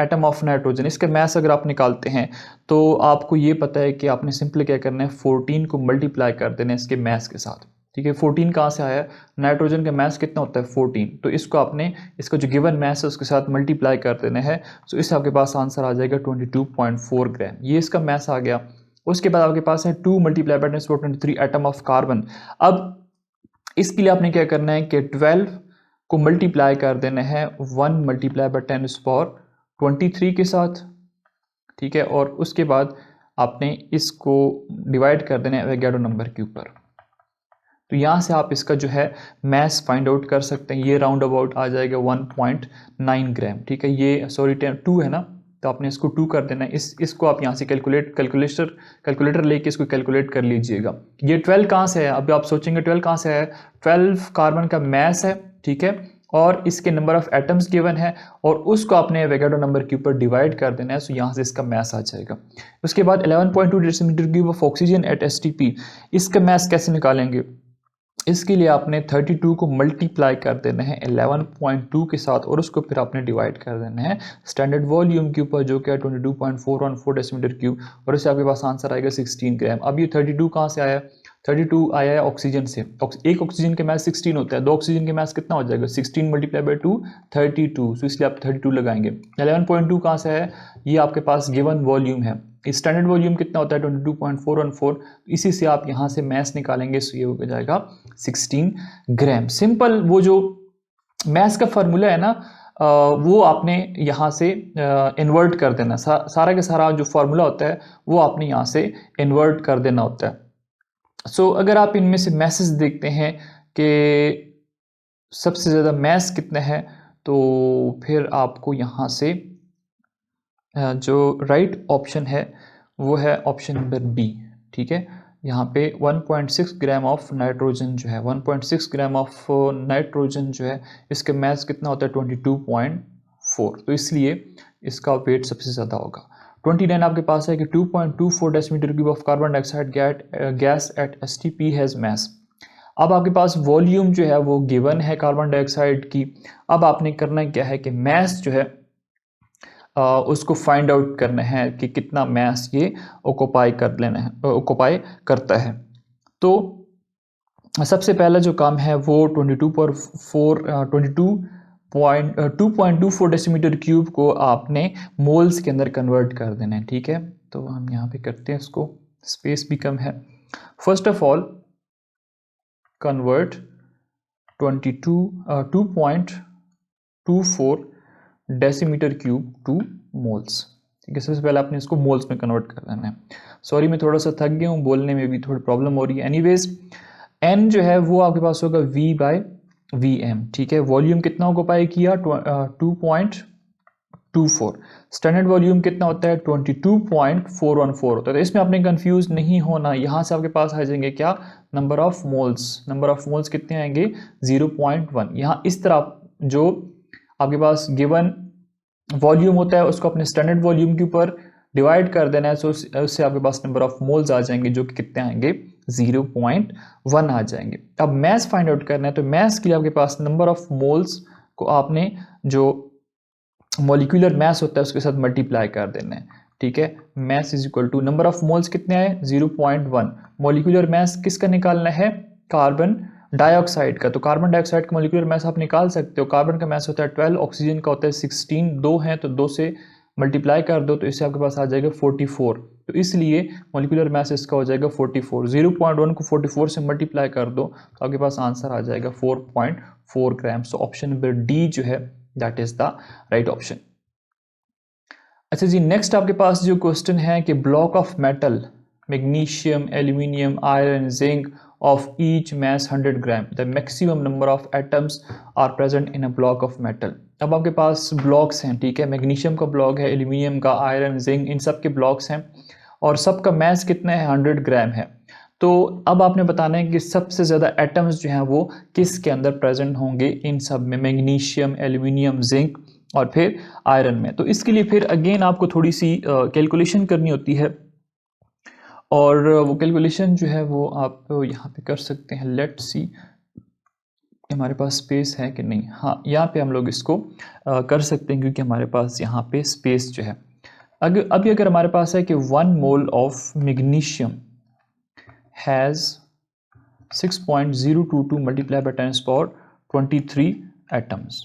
A: एटम ऑफ नाइट्रोजन, इसका मैस अगर आप निकालते हैं तो आपको ये पता है कि आपने सिंपल क्या करना है, 14 को मल्टीप्लाई कर देना है इसके मैस के साथ, ठीक है। 14 कहाँ से आया, नाइट्रोजन का मैस कितना होता है 14, तो इसको आपने इसका जो गिवन मैस है उसके साथ मल्टीप्लाई कर देना है। तो इससे आपके पास आंसर आ जाएगा 22.4 ग्राम, ये इसका मैस आ गया। उसके बाद आपके पास है 2 multiply bye 23 atom of carbon. अब इसके लिए आपने क्या करना है कि 12 को मल्टीप्लाई कर देना है 1 मल्टीप्लाई बाय 10⁻23 के साथ, ठीक है। और उसके बाद आपने इसको डिवाइड कर देना है एवोगाड्रो नंबर के ऊपर। तो यहाँ से आप इसका जो है मैस फाइंड आउट कर सकते हैं। ये राउंड अबाउट आ जाएगा 1.9 ग्राम, ठीक है। ये सॉरी 2 है ना, तो आपने इसको 2 कर देना है। इसको आप यहाँ से कैलकुलेटर लेके इसको कैलकुलेट कर लीजिएगा। ये 12 कहाँ से है, अब आप सोचेंगे 12 कहाँ से है, 12 कार्बन का मैस है, ठीक है, और इसके नंबर ऑफ एटम्स गिवन है और उसको आपने एवोगाड्रो नंबर के ऊपर डिवाइड कर देना है। सो यहाँ से इसका मैस आ जाएगा। उसके बाद 11.2 decimetre cube of oxygen at STP, इसका मैस कैसे निकालेंगे। इसके लिए आपने 32 को मल्टीप्लाई कर देना है 11.2 के साथ और उसको फिर आपने डिवाइड कर देना है स्टैंडर्ड वॉल्यूम के ऊपर जो कि है 22.414 डेसीमीटर क्यूब, और इससे आपके पास आंसर आएगा 16 ग्राम। अब ये 32 कहाँ से आया, 32 आया है ऑक्सीजन से। एक ऑक्सीजन के मैस 16 होता है, 2 ऑक्सीजन के मैस कितना हो जाएगा 16 मल्टीप्लाई बाय 2 32, तो इसलिए आप 32 लगाएंगे। 11.2 कहाँ से है, ये आपके पास गिवन वॉल्यूम है। स्टैंडर्ड वॉल्यूम कितना होता है 22.414, इसी से आप यहाँ से मैस निकालेंगे, सो ये हो जाएगा 16 ग्राम। सिंपल वो जो मैस का फार्मूला है ना वो आपने यहाँ से इन्वर्ट कर देना, सारा के सारा जो फार्मूला होता है वो आपने यहाँ से इन्वर्ट कर देना होता है। सो अगर आप इनमें से मैसेज देखते हैं कि सबसे ज़्यादा मैस कितना है, तो फिर आपको यहाँ से जो राइट ऑप्शन है वो है ऑप्शन नंबर बी, ठीक है। यहाँ पे 1.6 ग्राम ऑफ नाइट्रोजन जो है 1.6 ग्राम ऑफ नाइट्रोजन जो है इसका मैस कितना होता है 22.4, तो इसलिए इसका वेट सबसे ज़्यादा होगा। 29 आपके पास है कि 2.24 decimetre cube of carbon dioxide gas at STP has mass. अब आपके पास वॉल्यूम जो है वो गिवन है कार्बन डाइऑक्साइड की। अब आपने करना क्या है कि मैस जो है उसको फाइंड आउट करना है कि कितना मैस ये ऑक्युपाई कर लेना है, ऑक्युपाई करता है। तो सबसे पहला जो काम है वो 2.24 डेसीमीटर क्यूब को आपने मोल्स के अंदर कन्वर्ट कर देना है, ठीक है। तो हम यहाँ पे करते हैं, इसको स्पेस भी कम है। First of all convert 2.24 decimetre cube two moles, ठीक है। सबसे पहले आपने इसको मोल्स में कन्वर्ट कर देना है। सॉरी मैं थोड़ा सा थक गया हूँ, बोलने में भी थोड़ी प्रॉब्लम हो रही है। एनीवेज एन जो है वो आपके पास होगा V/Vm, ठीक है। वॉल्यूम कितना ऑक्युपाई किया 2.24, स्टैंडर्ड वॉल्यूम कितना होता है 22.414 होता है। तो इसमें आपने कंफ्यूज नहीं होना, यहाँ से आपके पास आ जाएंगे क्या, नंबर ऑफ मोल्स कितने आएंगे 0.1। यहाँ इस तरह जो आपके पास गिवन वॉल्यूम होता है उसको अपने स्टैंडर्ड वॉल्यूम के ऊपर डिवाइड कर देना है, सो उससे आपके पास नंबर ऑफ मोल्स आ जाएंगे जो कि कितने आएंगे 0.1 आ जाएंगे। अब मैस फाइंड आउट करना है, तो मैस के लिए आपके पास नंबर ऑफ मोल्स को आपने जो मॉलिक्यूलर मैस होता है उसके साथ मल्टीप्लाई कर देना है, ठीक है। Mass is equal to number of moles कितने आए 0.1, मॉलिक्यूलर मैस किसका निकालना है कार्बन डाइऑक्साइड का, तो कार्बन डाइऑक्साइड का मॉलिक्यूलर मास आप निकाल सकते हो। कार्बन का मास होता है 12, ऑक्सीजन का होता है 16, 2 है तो 2 से मल्टीप्लाई कर दो तो इससे आपके पास आ जाएगा 44। तो इसलिए मॉलिक्यूलर मास इसका हो जाएगा 44। 0.1 को 44 से मल्टीप्लाई कर दो तो आपके पास आंसर आ जाएगा 4.4 ग्राम। सो ऑप्शन नंबर डी जो है that is the right option. अच्छा जी, नेक्स्ट आपके पास जो क्वेश्चन है कि block of metal magnesium, aluminium, iron, zinc of each mass 100 gram, the maximum number of atoms are present in a block of metal। अब आपके पास ब्लॉक्स हैं, ठीक है, मैग्नीशियम का ब्लॉक है, एल्यूमिनियम का, आयरन, जिंक, इन सब के ब्लॉक्स हैं और सबका मास कितना है 100 ग्राम है। तो अब आपने बताना है कि सबसे ज़्यादा एटम्स जो हैं वो किसके अंदर प्रेजेंट होंगे इन सब में, मैग्नीशियम, एल्यूमिनियम, जिंक और फिर आयरन में। तो इसके लिए फिर अगेन आपको थोड़ी सी कैलकुलेशन करनी होती है और वो कैलकुलेशन जो है वो आप यहाँ पे कर सकते हैं। लेट्स सी हमारे पास स्पेस है कि नहीं। हाँ, यहाँ पे हम लोग इसको कर सकते हैं क्योंकि हमारे पास यहाँ पे स्पेस जो है। अगर हमारे पास है कि 1 mole of magnesium has 6.022 multiply by 10⁻23 atoms,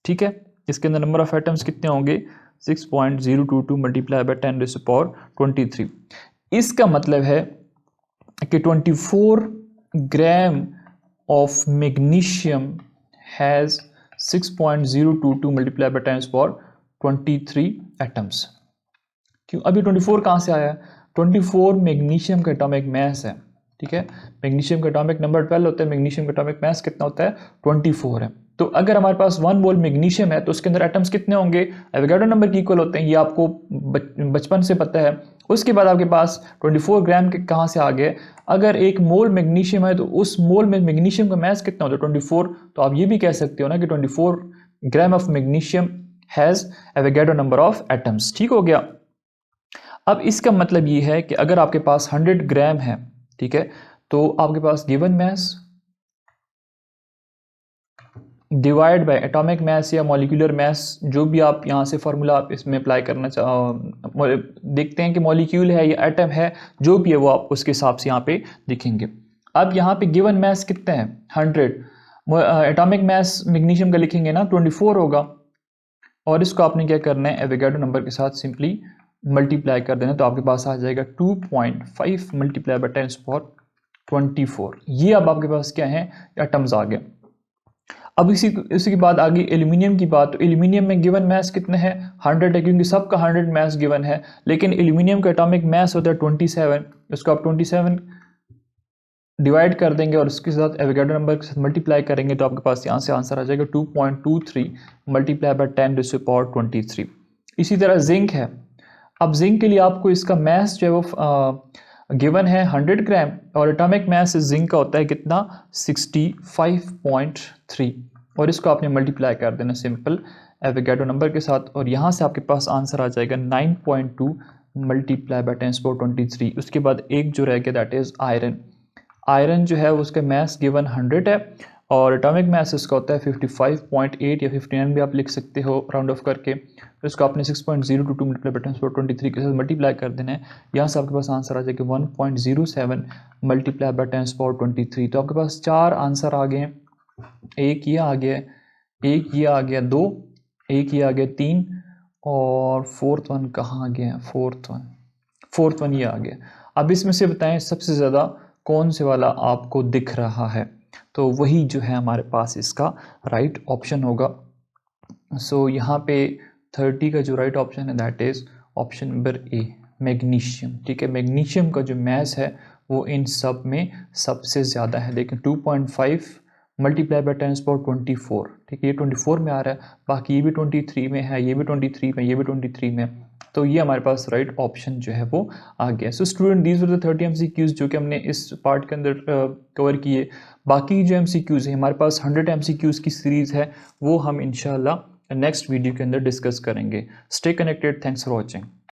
A: ठीक है। इसके अंदर नंबर ऑफ एटम्स कितने होंगे 6.022 मल्टीप्लाई बाय 10⁻23। इसका मतलब है कि 24 gram of magnesium has 6.022 multiply by 10⁻23 atoms. क्यों? अभी 24 कहाँ से आया? 24 मैग्नीशियम का एटॉमिक मास है, ठीक है। मैग्नीशियम का एटॉमिक नंबर 12 होता है, मैग्नीशियम का एटॉमिक मास कितना होता है 24 है। तो अगर हमारे पास 1 मोल मैग्नीशियम है तो उसके अंदर एटम्स कितने होंगे, एवोगाड्रो नंबर के इक्वल होते हैं, ये आपको बचपन से पता है। उसके बाद आपके पास 24 ग्राम के कहाँ से आ गए, अगर 1 मोल मैग्नीशियम है तो उस मोल में मैग्नीशियम का मास कितना होता है 24। तो आप ये भी कह सकते हो ना कि 24 gram of magnesium has Avogadro number of atoms, ठीक हो गया। अब इसका मतलब ये है कि अगर आपके पास 100 ग्राम है, ठीक है, तो आपके पास given mass divide by atomic mass या मॉलिक्यूलर मास, जो भी आप यहाँ से फार्मूला आप इसमें अप्लाई करना देखते हैं कि मॉलिक्यूल है या एटम है, जो भी है वो आप उसके हिसाब से यहाँ पे लिखेंगे। अब यहाँ पे गिवन मास कितने हैं 100, एटॉमिक मास मैग्नीशियम का लिखेंगे ना 24 होगा और इसको आपने क्या करना है एवोगाड्रो नंबर के साथ सिंपली मल्टीप्लाई कर देना, तो आपके पास आ जाएगा 2.5 मल्टीप्लाई बाय 10⁻24। ये अब आपके पास क्या है एटम्स आ गए। अब इसी के बाद आगे एल्यूमिनियम की बात। तो एल्यूमिनियम में गिवन मास कितने हैं 100 है क्योंकि सबका 100 मास गिवन है, लेकिन एल्यूमिनियम का एटॉमिक मास होता है 27। इसको आप 27 डिवाइड कर देंगे और उसके साथ एवोगाड्रो नंबर के साथ मल्टीप्लाई करेंगे तो आपके पास यहाँ से आंसर आ जाएगा 2.23 मल्टीप्लाई बाय 10⁻23। इसी तरह जिंक है। अब जिंक के लिए आपको इसका मास जो है वो गिवन है 100 ग्राम और एटॉमिक मास जिंक का होता है कितना 65.3 और इसको आपने मल्टीप्लाई कर देना सिंपल एवोगाड्रो नंबर के साथ और यहाँ से आपके पास आंसर आ जाएगा 9.2 मल्टीप्लाई बाय 10⁻23। उसके बाद एक जो रह गया दैट इज आयरन। आयरन जो है उसका मास गिवन 100 है और एटॉमिक मास इसका होता है 55.8 या 59 भी आप लिख सकते हो राउंड ऑफ करके। तो इसको आपने 6.022 मल्टीप्लाई बाय 10⁻23 के साथ मल्टीप्लाई कर देना है। यहाँ से आपके पास आंसर आ जाएगा 1.07 मल्टीप्लाई बाय 10⁻23। तो आपके पास 4 आंसर आ गए हैं, एक ये आ गया, एक ये आ गया, 2, एक ये आ गया, 3 और फोर्थ वन कहाँ आ गया, फोर्थ वन ये आ गया। अब इसमें से बताएं सबसे ज़्यादा कौन से वाला आपको दिख रहा है, तो वही जो है हमारे पास इसका राइट ऑप्शन होगा। सो यहाँ पे 30 का जो राइट ऑप्शन है that is option number A magnesium, ठीक है। मैग्नीशियम का जो मास है वो इन सब में सबसे ज़्यादा है, लेकिन 2.5 मल्टीप्लाई बाय 10⁻24, ठीक है, ये 24 में आ रहा है, बाकी ये भी 23 में है, ये भी 23 में, ये भी 23 में, तो ये हमारे पास राइट ऑप्शन जो है वो आ गया। So student these were the 30 MCQs जो कि हमने इस पार्ट के अंदर कवर किए। बाकी जो MCQs है हमारे पास 100 MCQs की सीरीज़ है, वो हम इंशाल्लाह नेक्स्ट वीडियो के अंदर डिस्कस करेंगे। Stay connected, thanks for watching.